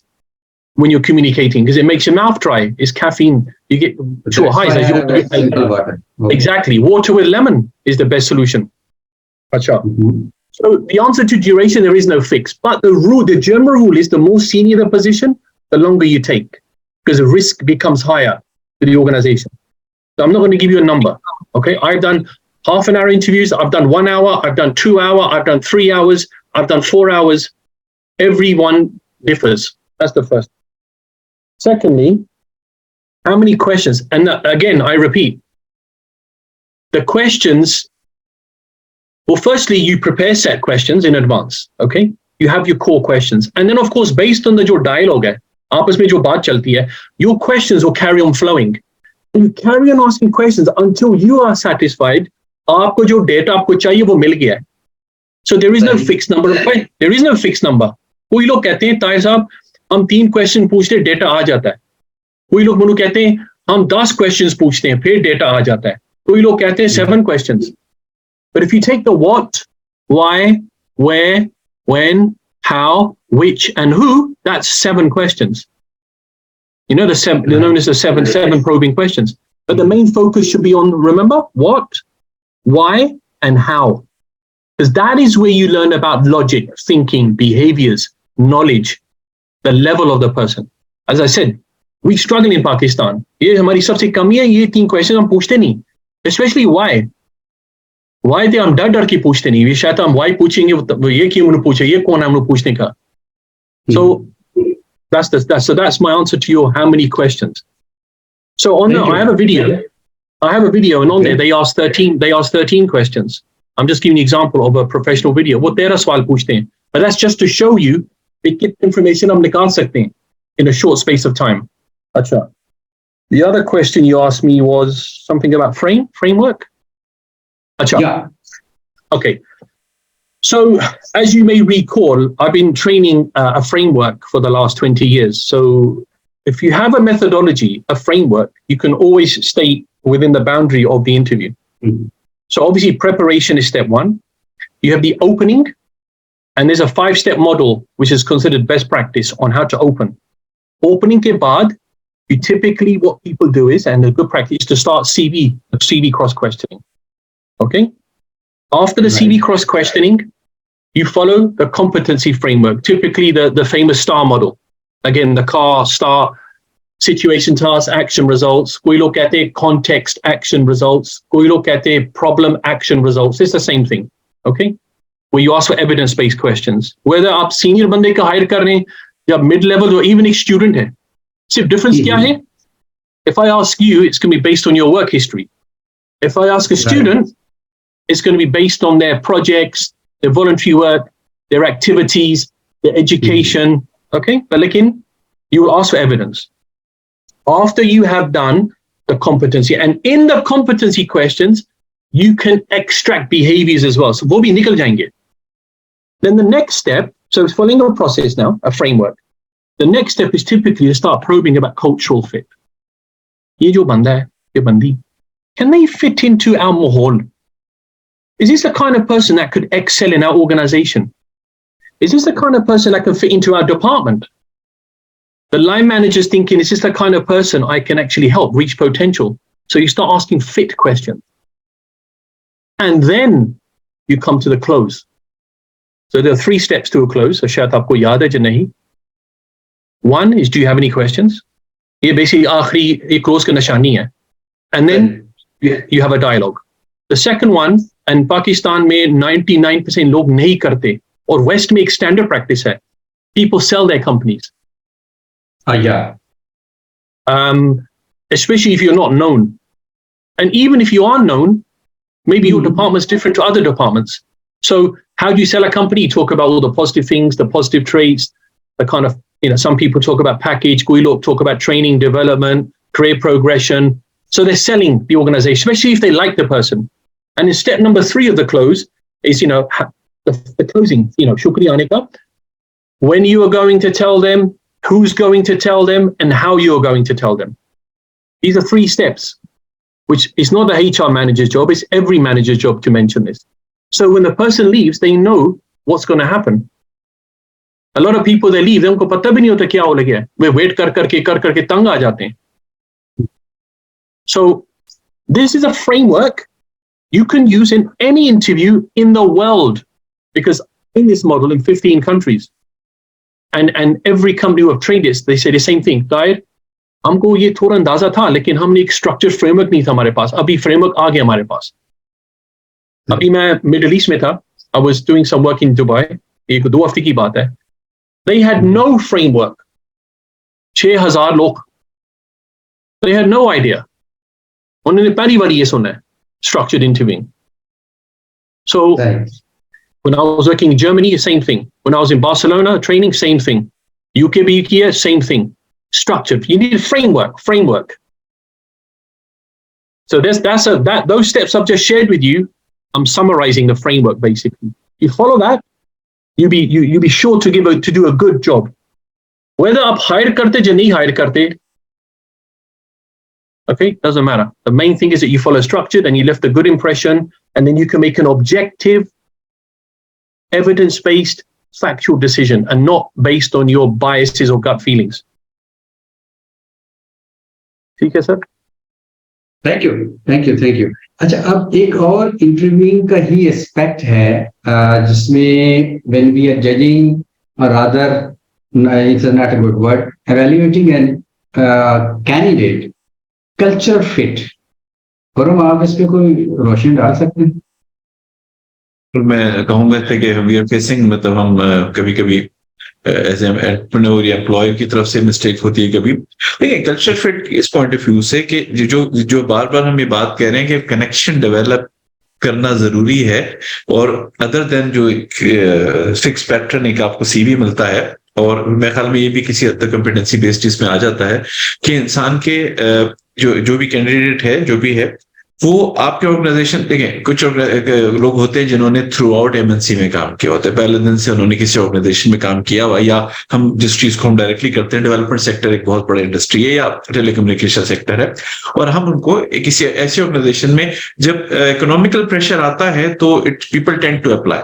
S4: when you're communicating because it makes your mouth dry. It's caffeine. You get too high.
S1: Water.
S4: Exactly. Water with lemon is the best solution. Acha. So the answer to duration, there is no fix. But the general rule is the more senior the position, the longer you take because the risk becomes higher to the organization. So I'm not going to give you a number. Okay. I've done half an hour interviews. I've done 1 hour. I've done 2 hours. I've done 3 hours. I've done 4 hours. Everyone differs. That's the first. Secondly, how many questions? And again, I repeat, the questions, well, firstly, you prepare set questions in advance, okay? You have your core questions. And then, of course, based on your dialogue, आपस में जो बात चलती है, your questions will carry on flowing. You carry on asking questions until you are satisfied. आपको जो data आपको चाहिए वो मिल गया है. So there is no fixed number of questions. There is no fixed number. कोई लोग कहते हैं ताहिर साहब हम 3 क्वेश्चन पूछते हैं डेटा आ जाता है. कोई लोग मुझे कहते हैं हम 10 क्वेश्चंस पूछते हैं फिर डेटा आ जाता है. कोई लोग कहते हैं 7 questions. But if you take the what, why, where, when, how, which, and who, that's 7 questions. You know, they're known as the seven probing questions. But the main focus should be on, remember, what, why, and how. Because that is where you learn about logic, thinking, behaviors, knowledge, the level of the person. As I said, we struggle in Pakistan. ये हमारी सबसे कमी है, ये 3 questions हम पूछते नहीं. Especially why. Why थे हम डर डर के पूछते नहीं. ये शायद हम why पूछेंगे, ये क्यों हमने पूछे, ये कौन है हमने पूछने का. So that's my answer to your how many questions. So I have a video, and on there they ask 13 questions. I'm just giving you an example of a professional video. वो 13 सवाल पूछते हैं. But that's just to show you कितनी information हम निकाल सकते हैं in a short space of time. अच्छा. The other question you asked me was something about framework. Achha.
S1: Yeah.
S4: Okay. So, as you may recall, I've been training a framework for the last 20 years. So, if you have a methodology, a framework, you can always stay within the boundary of the interview.
S1: Mm-hmm.
S4: So, obviously, preparation is step 1. You have the opening, and there's a 5-step model, which is considered best practice on how to open. Opening ke baad, you typically, what people do is, and a good practice is to start CV cross-questioning. Okay? After the CV cross-questioning, you follow the competency framework, typically the famous STAR model. Again, the CAR, STAR, situation, task, action, results. Koi log kehte hain context, action, results. Koi log kehte hain problem, action, results. It's the same thing. Okay? Where you ask for evidence-based questions. Whether aap senior bande ka hire kar rahe hain, ya mid-level or even a student hai. Sif difference kya hai? If I ask you, it's going to be based on your work history. If I ask a student, it's going to be based on their projects, their voluntary work, their activities, their education. Okay? But lekin, you will ask for evidence. After you have done the competency, and in the competency questions, you can extract behaviors as well. So, wo bhi nikal jayenge. Then the next step, so it's following a process now, a framework. The next step is typically to start probing about cultural fit. Ye jo banda hai, ye bandi, can they fit into our mahol? Is this the kind of person that could excel in our organization? Is this the kind of person that can fit into our department? The line manager's thinking, is this the kind of person I can actually help reach potential? So you start asking fit questions. And then you come to the close. So there are 3 steps to a close. So shayad aapko yaad hai ya nahi. 1 is, do you have any questions? Ye basically aakhri ek close ka nishani hai. And then you have a dialogue. The second one, and Pakistan mein 99% log nahi karte, or West mein ek standard practice hai. People sell their companies.
S1: Yeah.
S4: Especially if you're not known. And even if you are known, maybe your department's different to other departments. So how do you sell a company? Talk about all the positive things, the positive traits, the kind of, some people talk about package, talk about training, development, career progression. So they're selling the organization, especially if they like the person. And in step number 3 of the close is, the closing, shukriya aane ka. When you are going to tell them, who's going to tell them, and how you're going to tell them. These are 3 steps, which is not the HR manager's job, it's every manager's job to mention this. So when the person leaves, they know what's going to happen. A lot of people, they leave, unko pata bhi nahi hota kya ho gaya. We wait kar karke tang aa jate hain. So this is a framework you can use in any interview in the world, because in this model in 15 countries, and every company who have trained it, they say the same thing. Tahir, हमको ये थोड़ा अंदाजा था, लेकिन हमने एक structured framework नहीं था हमारे पास. अभी framework आ गया हमारे पास. अभी मैं Middle East में था. I was doing some work in Dubai. एक 2 हफ्ते की बात है. They had no framework. 6,000 लोग. They had no idea. उन्होंने पहली बार ये सुना है, structured interviewing. So when I was working in Germany, same thing. When I was in Barcelona training, same thing. UK, same thing. structured. You need framework. So those steps I've just shared with you, I'm summarizing the framework basically. You follow that, you be sure to do a good job. Whether आप hire करते या नहीं hire करते, okay, doesn't matter. The main thing is that you follow structured and you left a good impression, and then you can make an objective, evidence-based, factual decision, and not based on your biases or gut feelings. ठीक है sir?
S1: Thank you. अच्छा, अब एक और interviewing का ही aspect है जिसमें when we are judging और rather it's not a good word, evaluating an candidate culture fit, और हम आप इस पे कोई रोशनी डाल सकते हैं?
S5: मैं कहूंगा कि वी आर फेसिंग, मतलब हम कभी कभी एज एंटरप्रेन्योर या एम्प्लॉयर की तरफ से मिस्टेक होती है कभी। देखिए, कल्चर फिट इस पॉइंट ऑफ व्यू से कि जो बार बार हम ये बात कह रहे हैं कि कनेक्शन डेवलप करना जरूरी है, और अदर देन जो फिक्स पैटर्न एक आपको सीवी मिलता है, और मेरे ख्याल में ये भी किसी हद तक कॉम्पिटेंसी बेस्ड इसमें आ जाता है कि इंसान के जो भी कैंडिडेट है, जो भी है, वो आपके ऑर्गेनाइजेशन, देखें कुछ लोग होते हैं जिन्होंने थ्रू आउट एमएनसी में काम किया होता है, पहले दिन से उन्होंने किसी ऑर्गेनाइजेशन में काम किया हुआ, या हम जिस चीज को हम डायरेक्टली करते हैं, डेवलपमेंट सेक्टर एक बहुत बड़ा इंडस्ट्री है या टेलीकम्युनिकेशन सेक्टर है, और हम उनको किसी ऐसी ऑर्गेनाइजेशन में जब इकोनॉमिकल प्रेशर आता है तो पीपल टेंड टू अप्लाई।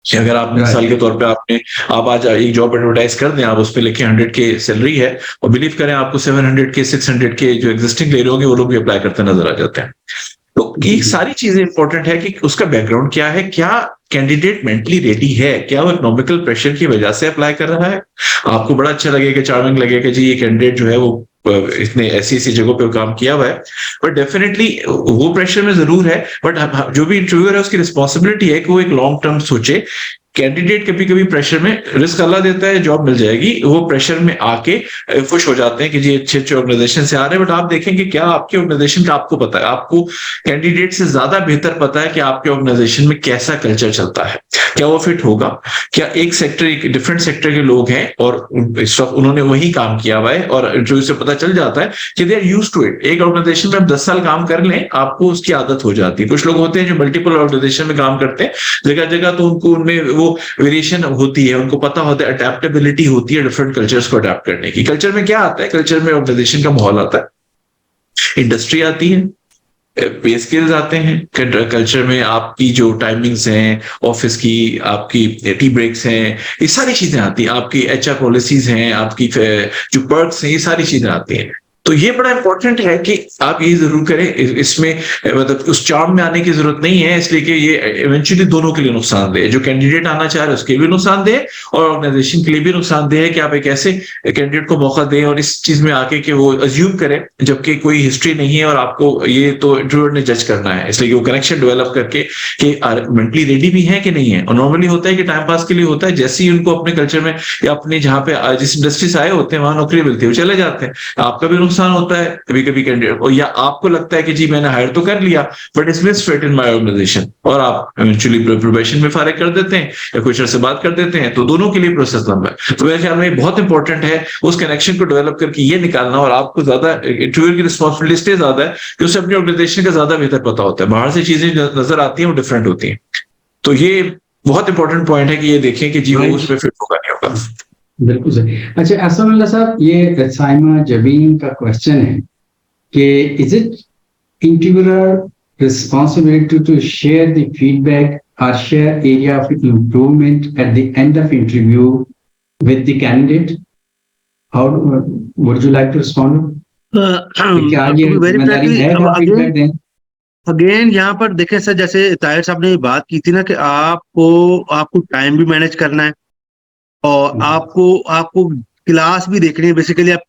S5: अगर आप मिसाल के तौर पे आप आज एक जॉब एडवर्टाइज कर दें, आप उस पर लिखे 100 के सैलरी है, और बिलीव करें आपको 700 के 600 के जो एग्जिस्टिंग ले रहे होंगे वो लोग भी अप्लाई करते नजर आ जाते हैं। तो ये सारी चीजें इंपॉर्टेंट है कि उसका बैकग्राउंड क्या है, क्या कैंडिडेट मेंटली रेडी है, क्या वो इकोनॉमिकल प्रेशर की वजह से अप्लाई कर रहा है। आपको बड़ा अच्छा लगेगा, चार्मिंग लगेगा जी ये कैंडिडेट जो है वो इतने ऐसी जगहों पे काम किया हुआ है, बट डेफिनेटली वो प्रेशर में जरूर है। बट जो भी इंटरव्यूअर है उसकी रिस्पॉन्सिबिलिटी है कि वो एक लॉन्ग टर्म सोचे। कैंडिडेट कभी कभी प्रेशर में रिस्क अल्लाह देता है, जॉब मिल जाएगी, वो प्रेशर में आके खुश हो जाते हैं कि जी अच्छे ऑर्गेनाइजेशन से आ रहे हैं, बट आप देखेंगे क्या आपके ऑर्गेनाइजेशन का आपको पता है, आपको कैंडिडेट से ज्यादा बेहतर पता है कि आपके ऑर्गेनाइजेशन में कैसा कल्चर चलता है, क्या वो फिट होगा, क्या एक डिफरेंट सेक्टर के लोग हैं और इस वक्त उन्होंने वही काम किया हुआ है, और इंटरव्यू से पता चल जाता है कि they are used to it. एक ऑर्गेनाइजेशन में आप 10 साल काम कर लें, आपको उसकी आदत हो जाती है। कुछ लोग होते हैं जो मल्टीपल ऑर्गेनाइजेशन में काम करते हैं, जगह जगह तो उनमें वो वेरिएशन होती है, उनको पता होता है, अडेप्टेबिलिटी होती है डिफरेंट कल्चर्स को अडेप्ट करने की। कल्चर में क्या आता है, कल्चर में ऑर्गेनाइजेशन का माहौल आता है, इंडस्ट्री आती है, पे स्किल्स आते हैं, कल्चर में आपकी जो टाइमिंग्स हैं ऑफिस की, आपकी टी ब्रेक्स हैं, ये सारी चीजें आती हैं, आपकी एचआर पॉलिसीज हैं, आपकी जो पर्क्स हैं, ये सारी चीजें आती हैं। तो ये बड़ा इंपॉर्टेंट है कि आप ये जरूर करें। इसमें मतलब उस चार्म में आने की जरूरत नहीं है, इसलिए कि ये इवेंचुअली दोनों के लिए नुकसानदेह है। जो कैंडिडेट आना चाह रहे हैं उसके लिए भी नुकसानदेह है, और ऑर्गेनाइजेशन के लिए भी नुकसानदेह है कि आप एक ऐसे कैंडिडेट को मौका दें और इस चीज में आके कि वो अज्यूम करें जबकि कोई हिस्ट्री नहीं है, और आपको ये तो इंटरव्यूअर ने जज करना है, इसलिए कि वो कनेक्शन डेवलप करके कि मेंटली रेडी भी है कि नहीं है। और नॉर्मली होता है कि टाइम पास के लिए होता है, जैसे ही उनको अपने कल्चर में या अपने जहाँ पे जिस इंडस्ट्री से आए होते हैं वहां नौकरी मिलती है वो चले जाते हैं। आपका भी नुकसान होता है कभी कभी कैंडिडेट, और या आपको लगता है कि जी मैंने हायर तो कर लिया but it's misfit in my organisation, और आप इवेंचुअली प्रोबेशन में फारिग कर देते हैं या कुछ अर्से बात कर देते हैं, तो दोनों के लिए प्रोसेस लंबा है। तो मेरे ख्याल में बहुत इंपॉर्टेंट है उस कनेक्शन को डेवलप करके ये निकालना, और आपको ज्यादा इंटरव्यूअर की रिस्पॉन्सिबिलिटी इसलिए ज्यादा है कि उसे अपनी ऑर्गेनाइजेशन का ज्यादा बेहतर पता होता है, बाहर से चीजें नजर आती हैं वो डिफरेंट होती हैं। तो ये बहुत इंपॉर्टेंट पॉइंट है कि ये देखें कि जी वो उसमें फिट होगा नहीं होगा।
S1: बिल्कुल सही। अच्छा असदुल्लाह साहब, ये साइमा जबीन का क्वेश्चन है कि is it interviewer responsibility to share the feedback or share area of improvement at the end of interview with the candidate? How would you like to respond? क्या ये जिम्मेदारी है कि feedback दें?
S2: अगेन यहाँ पर देखें सर, जैसे ताहिर साहब ने बात की थी ना कि आपको टाइम भी मैनेज करना है, और आपको क्लास भी देखनी है, बेसिकली आप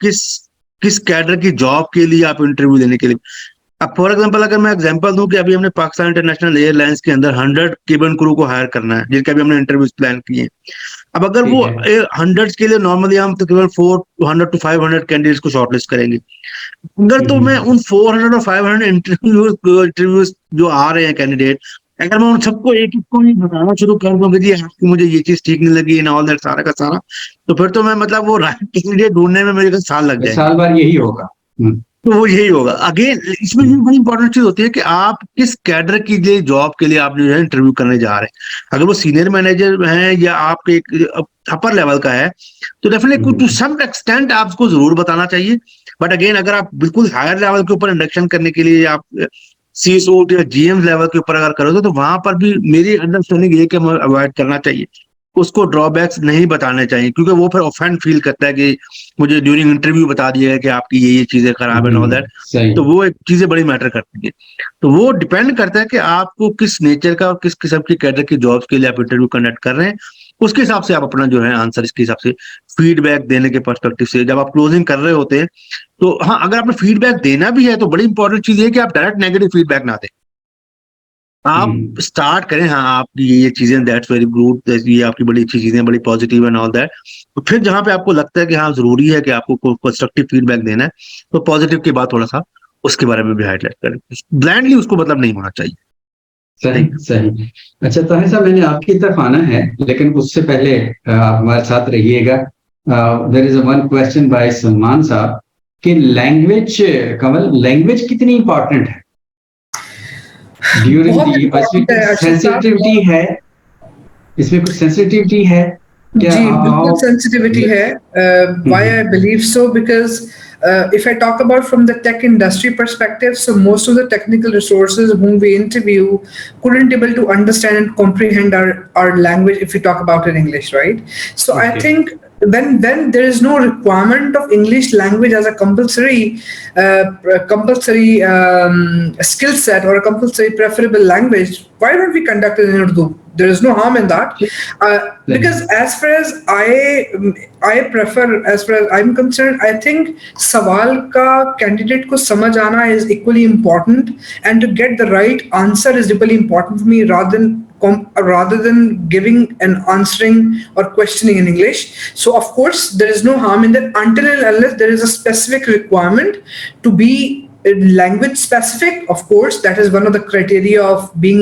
S2: किस कैडर की जॉब के लिए आप इंटरव्यू देने के लिए। अब फॉर एग्जांपल अगर मैं एग्जांपल दूं कि अभी हमने पाकिस्तान इंटरनेशनल एयरलाइंस के अंदर 100 केबिन क्रू को हायर करना है, जिनके अभी हमने इंटरव्यूज प्लान किए। अब अगर वो 100 के लिए नॉर्मली हम तकरीबन 400 to 500 कैंडिडेट्स को शॉर्टलिस्ट करेंगे। अगर तो मैं उन 400 और 500 इंटरव्यूज जो आ रहे हैं कैंडिडेट, अगर मैं उन सबको एक एक को ही बताना शुरू कर दूं कि जी आपकी मुझे ये चीज ठीक नहीं लगी ना, ऑल दैट सारा का सारा, तो फिर तो मैं मतलब वो राइट कैंडिडेट ढूंढने में मेरे को साल लग जाएंगे।
S1: साल भर यही होगा।
S2: तो वो यही होगा। अगेन इसमें ये बड़ी इंपॉर्टेंट चीज होती है कि आप किस कैडर की लिए जॉब के लिए आप जो है इंटरव्यू करने जा रहे हैं। अगर वो सीनियर मैनेजर हैं या आपके अपर लेवल का है तो डेफिनेटली टू सम एक्सटेंट आपको जरूर बताना चाहिए। बट अगेन अगर आप बिल्कुल हायर लेवल के ऊपर इंडक्शन करने के लिए आप सी सूट या जीएम लेवल के ऊपर अगर करोगे तो वहां पर भी मेरी अंडरस्टैंडिंग ये कि हमें अवॉइड करना चाहिए, उसको ड्रॉबैक्स नहीं बताने चाहिए, क्योंकि वो फिर ऑफेंड फील करता है कि मुझे ड्यूरिंग इंटरव्यू बता दिया है कि आपकी ये चीजें खराब है, ऑल दैट। तो वो एक चीजें बड़ी मैटर करती है। तो वो डिपेंड करता है कि आपको किस नेचर का और किस किस्म की कैडर की जॉब्स के लिए आप इंटरव्यू कंडक्ट कर रहे हैं, उसके हिसाब से आप अपना जो है आंसर इसके हिसाब से फीडबैक देने के पर्सपेक्टिव से जब आप क्लोजिंग कर रहे होते हैं तो हाँ, अगर आपने फीडबैक देना भी है तो बड़ी इंपॉर्टेंट चीज है कि आप डायरेक्ट नेगेटिव फीडबैक ना दें। आप स्टार्ट करें, हाँ आपकी ये चीजें दैट्स वेरी गुड, ये आपकी बड़ी अच्छी चीजें, बड़ी पॉजिटिव एंड ऑल दैट। तो फिर जहां पे आपको लगता है कि हाँ जरूरी है कि आपको कंस्ट्रक्टिव फीडबैक देना है तो पॉजिटिव के बाद थोड़ा सा उसके बारे में भी हाईलाइट करें, ब्लाइंडली उसको मतलब नहीं होना चाहिए।
S1: सही सही। अच्छा ताहिर साहब, मैंने आपकी तरफ आना है लेकिन उससे पहले आप हमारे साथ रहिएगा। There is one question by Salman साहब कि लैंग्वेज, कमल लैंग्वेज कितनी इंपॉर्टेंट है ड्यूरिंग दी, इसमें कुछ सेंसिटिविटी है, इसमें कुछ सेंसिटिविटी है क्या?
S3: जी बिल्कुल सेंसिटिविटी है। Why I believe so, because if I talk about from the tech industry perspective, so most of the technical resources whom we interview couldn't able to understand and comprehend our language if we talk about in English, right? So I think when there is no requirement of English language as a compulsory skill set or a compulsory preferable language, why don't we conduct it in Urdu? There is no harm in that, because as far as I prefer, as far as I'm concerned, I think सवाल का candidate को समझ आना is equally important, and to get the right answer is equally important for me rather than giving and answering or questioning in English. So of course there is no harm in that until and unless there is a specific requirement to be language specific. Of course that is one of the criteria of being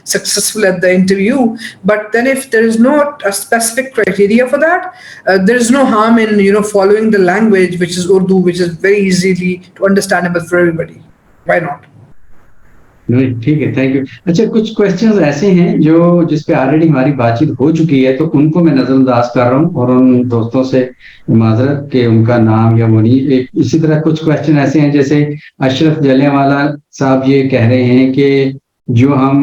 S3: successful at the interview, but then if there is not a specific criteria for that, there is no harm in following the language which is Urdu, which is very easily to understandable for everybody. Why not?
S1: ठीक है, thank you. अच्छा, कुछ questions ऐसे हैं जो जिस पे already हमारी बातचीत हो चुकी है तो उनको मैं नजरअंदाज कर रहा हूँ और उन दोस्तों से माजरत के उनका नाम या वो नहीं। इसी तरह कुछ क्वेश्चन ऐसे हैं जैसे अशरफ जलियांवाला साहब ये कह रहे हैं कि जो हम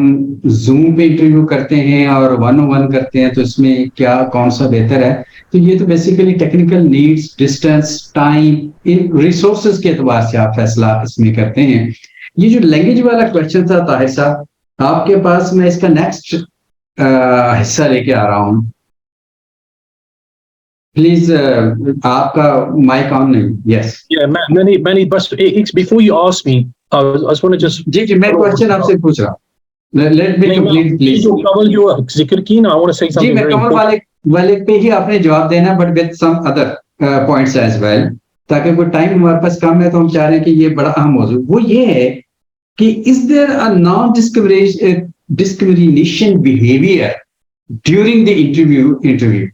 S1: जूम पे इंटरव्यू करते हैं और 1-on-1 करते हैं तो इसमें क्या कौन सा बेहतर है? तो ये तो basically technical needs, distance, time, इन रिसोर्सेज के एतबार से आप फैसला इसमें करते हैं। ये जो लैंग्वेज वाला क्वेश्चन था ताहिर साहब आपके पास, मैं इसका नेक्स्ट हिस्सा लेके आ रहा हूं। प्लीज आपका माइक ऑन नहीं। यस
S4: मैंने बस before you ask me I just want to just
S1: जी मैं क्वेश्चन आपसे पूछ रहा हूं। Let me complete please.
S4: जो कमल जो जिक्र की ना, I want to say something
S1: जी मैं कमल वाले पे ही आपने जवाब देना, but with some other points as well, ताकि कोई टाइम हमारे पास कम है तो हम चाह रहे हैं कि ये बड़ा अहम मौजूद वो ये है कि is there a non discrimination behaviour during the interview.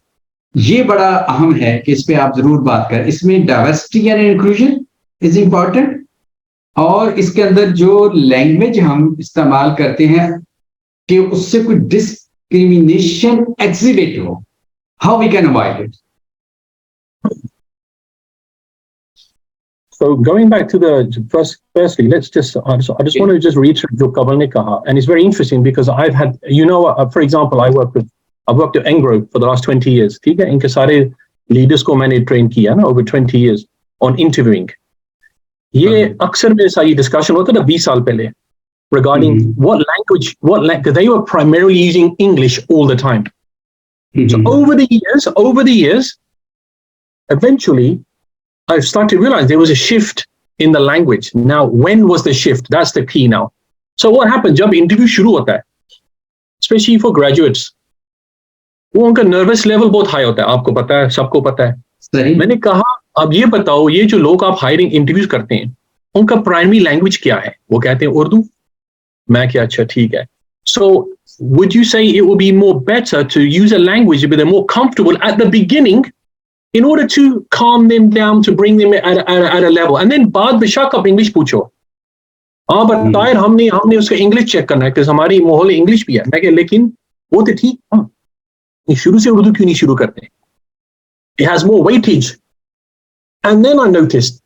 S1: ये बड़ा अहम है कि इस पे आप जरूर बात करें। इसमें diversity and inclusion is important, और इसके अंदर जो लैंग्वेज हम इस्तेमाल करते हैं कि उससे कोई डिस्क्रिमिनेशन एग्जिबिट हो, how we can avoid it.
S4: So going back to the firstly, let's just I just want to just reiterate जो कमल ने कहा, and it's very interesting because I've had for example I've worked at Engro for the last 20 years. ठीक है, इनके सारे leaders को मैंने train किया ना over 20 years on interviewing. ये अक्सर मेरे साथ ये discussion होता था 20 साल पहले regarding what language they were primarily using English all the time. So over the years, eventually I started to realize there was a shift in the language. Now, when was the shift? That's the key now. So what happens जब interview शुरू होता है, especially for graduates, वो उनका nervous level बहुत high होता है, आपको पता है, सबको पता है। सही। मैंने कहा अब ये बताओ, ये जो लोग आप hiring interviews करते हैं, उनका primary language क्या है? वो कहते हैं उर्दू। मैं क्या, अच्छा ठीक है। So would you say it would be more better to use a language where they're more comfortable at the beginning in order to calm them down, to bring them at a level, and then बाद बेशक आप English पूछो. हाँ but Tahir हमने उसका English check करना है क्योंकि हमारी माहौल इंग्लिश भी है. मैं कह लेकिन वो तो ठीक, हाँ शुरू से उर्दू क्यों नहीं शुरू करते? It has more weightage. And then I noticed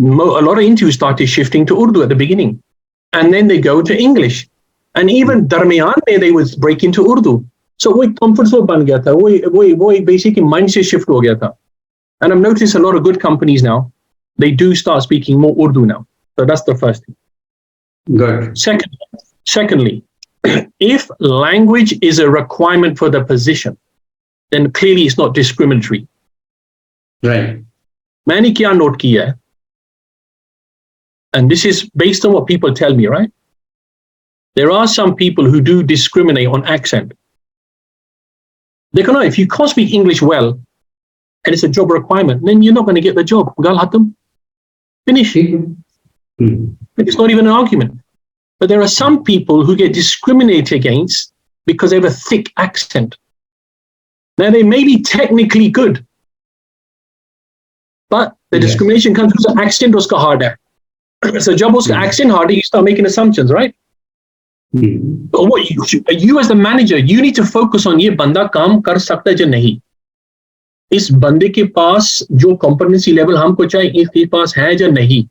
S4: a lot of interviews started shifting to Urdu at the beginning, and then they go to English, and even darmiyan mein they would break into Urdu. So वो एक comfort zone बन गया था, वो एक basically mindset shift हो गया था. And I've noticed a lot of good companies now, they do start speaking more Urdu now. So that's the first thing.
S1: Good.
S4: Secondly, if language is a requirement for the position, then clearly it's not discriminatory.
S1: Right.
S4: मैंने क्या note किया है, and this is based on what people tell me, right? There are some people who do discriminate on accent. They can know if you can't speak English well and it's a job requirement, then you're not going to get the job. Gal khatam. Finish. It's not even an argument. But there are some people who get discriminated against because they have a thick accent. Now they may be technically good, but the discrimination comes because the accent was hard. So jab uska accent hard, you start making assumptions, right? But what you as the manager, you need to focus on ये बंदा काम कर सकता है या नहीं. इस बंदे के पास जो competency level हमको चाहिए, इसके पास है या नहीं.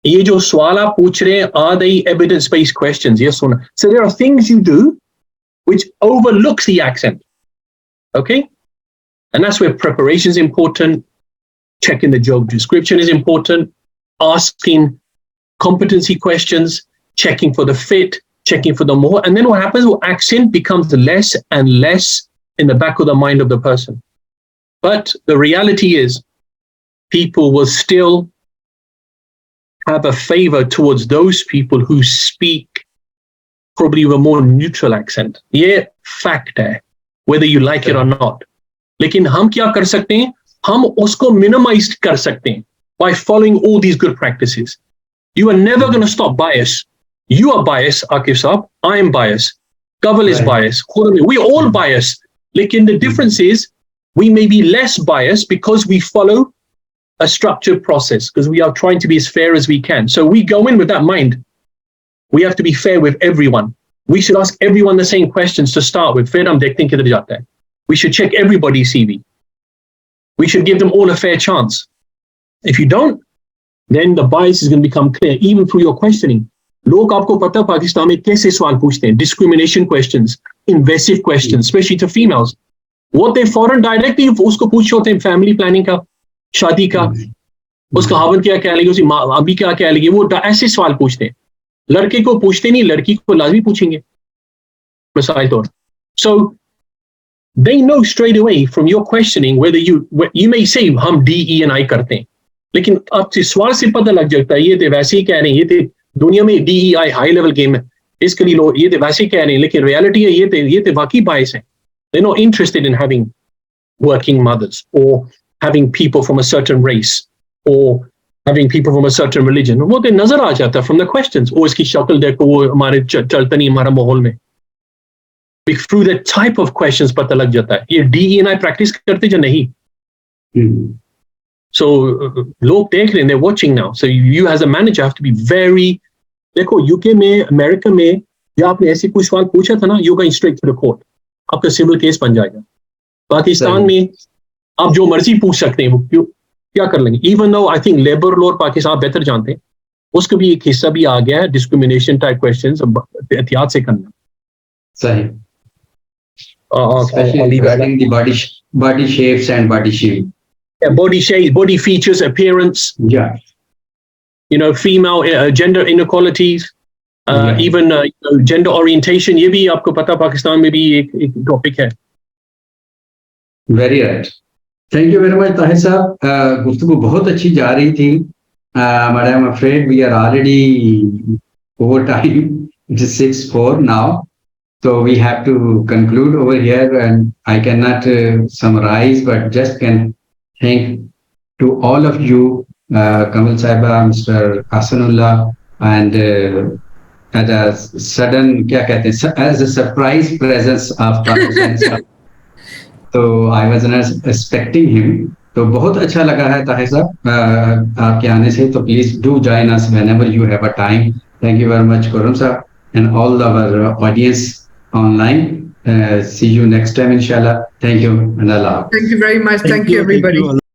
S4: ये जो सवाल आप पूछ रहे हैं, are they evidence-based questions? Yes or no? So there are things you do which overlooks the accent. Okay? And that's where preparation is important. Checking the job description is important. Asking competency questions. Checking for the fit, checking for the more, and then what happens? Well, accent becomes less and less in the back of the mind of the person. But the reality is, people will still have a favor towards those people who speak probably with a more neutral accent. Yeah, fact hai, whether you like it or not. लेकिन हम क्या कर सकते हैं? हम उसको minimize कर सकते हैं by following all these good practices. You are never going to stop bias. You are biased, Akif Saab. I am biased. Kaval is biased. We all biased. Like the difference is, we may be less biased because we follow a structured process, because we are trying to be as fair as we can. So we go in with that mind. We have to be fair with everyone. We should ask everyone the same questions to start with. We should check everybody's CV. We should give them all a fair chance. If you don't, then the bias is going to become clear, even through your questioning. लोग आपको पता पाकिस्तान में कैसे सवाल पूछते हैं, discrimination questions, invasive questions, especially to females. What they foreign directly उसको पूछ होते हैं family planning का, शादी का, उसका हस्बैंड क्या कह लेगी, उसकी माँ अभी क्या कह लेगी, वो ऐसे सवाल पूछते हैं. लड़के को पूछते नहीं, लड़की को लाजमी पूछेंगे मिसाल तौर. So they know straight away from your questioning whether you may say हम D, E and I करते हैं, लेकिन आपसे सवाल से पता लग जाता है ये तो वैसे ही कह रहे हैं, ये तो दुनिया में DEI हाई लेवल गेम है, इसके लिए लोग ये तो वैसे कह रहे हैं, लेकिन रियलिटी है ये तो वाकई बायस है. They're not interested in having working mothers or having people from a certain race or having people from a certain religion. वो तो नजर आ जाता है from the questions. ओ इसकी शक्ल देखो, वो हमारे चलता नहीं हमारा माहौल में. Through the type of questions पता लग जाता है ये DEI practice करते या नहीं. So लोग देख रहे हैं, they're watching now. So you as a manager have to be very. देखो यूके में, अमेरिका में, जब आपने ऐसे कुछ सवाल पूछा था ना, you're going straight to the court. आपका सिविल केस बन जाएगा. पाकिस्तान में आप जो मर्जी पूछ सकते हैं, वो क्या कर लेंगे? Even though I think labour law Pakistan आप बेहतर जानते हैं, उसका भी एक हिस्सा भी आ गया है डिस्क्रिमिनेशन टाइप क्वेश्चंस एहतियात से करना.
S1: सही. Especially regarding the body shapes and body shape.
S4: Yeah, body shape, body features, appearance.
S1: Yeah.
S4: You know, female gender inequalities, even gender orientation. ये भी आपको पता पाकिस्तान में भी एक टॉपिक है.
S1: Very right. Thank you very much, Tahir साहब. गुफ्तगू बहुत अच्छी जा रही थी. But I'm afraid we are already over time. It is 6:04 now. So we have to conclude over here, and I cannot summarize, but just can thank to all of you, Kamal Saiba, Mr. Hasanullah, and as a sudden, क्या कहते हैं, as a surprise presence of तो I was not expecting him. तो बहुत अच्छा लगा है ताहिर साहब आपके आने से। तो please do join us whenever you have a time. Thank you very much Kuram Sahab and all our audience online. See you next time inshallah. Thank you and Allah.
S3: Thank you very much.
S2: Thank
S3: Thank you,
S2: you. Thank
S3: everybody.
S2: you.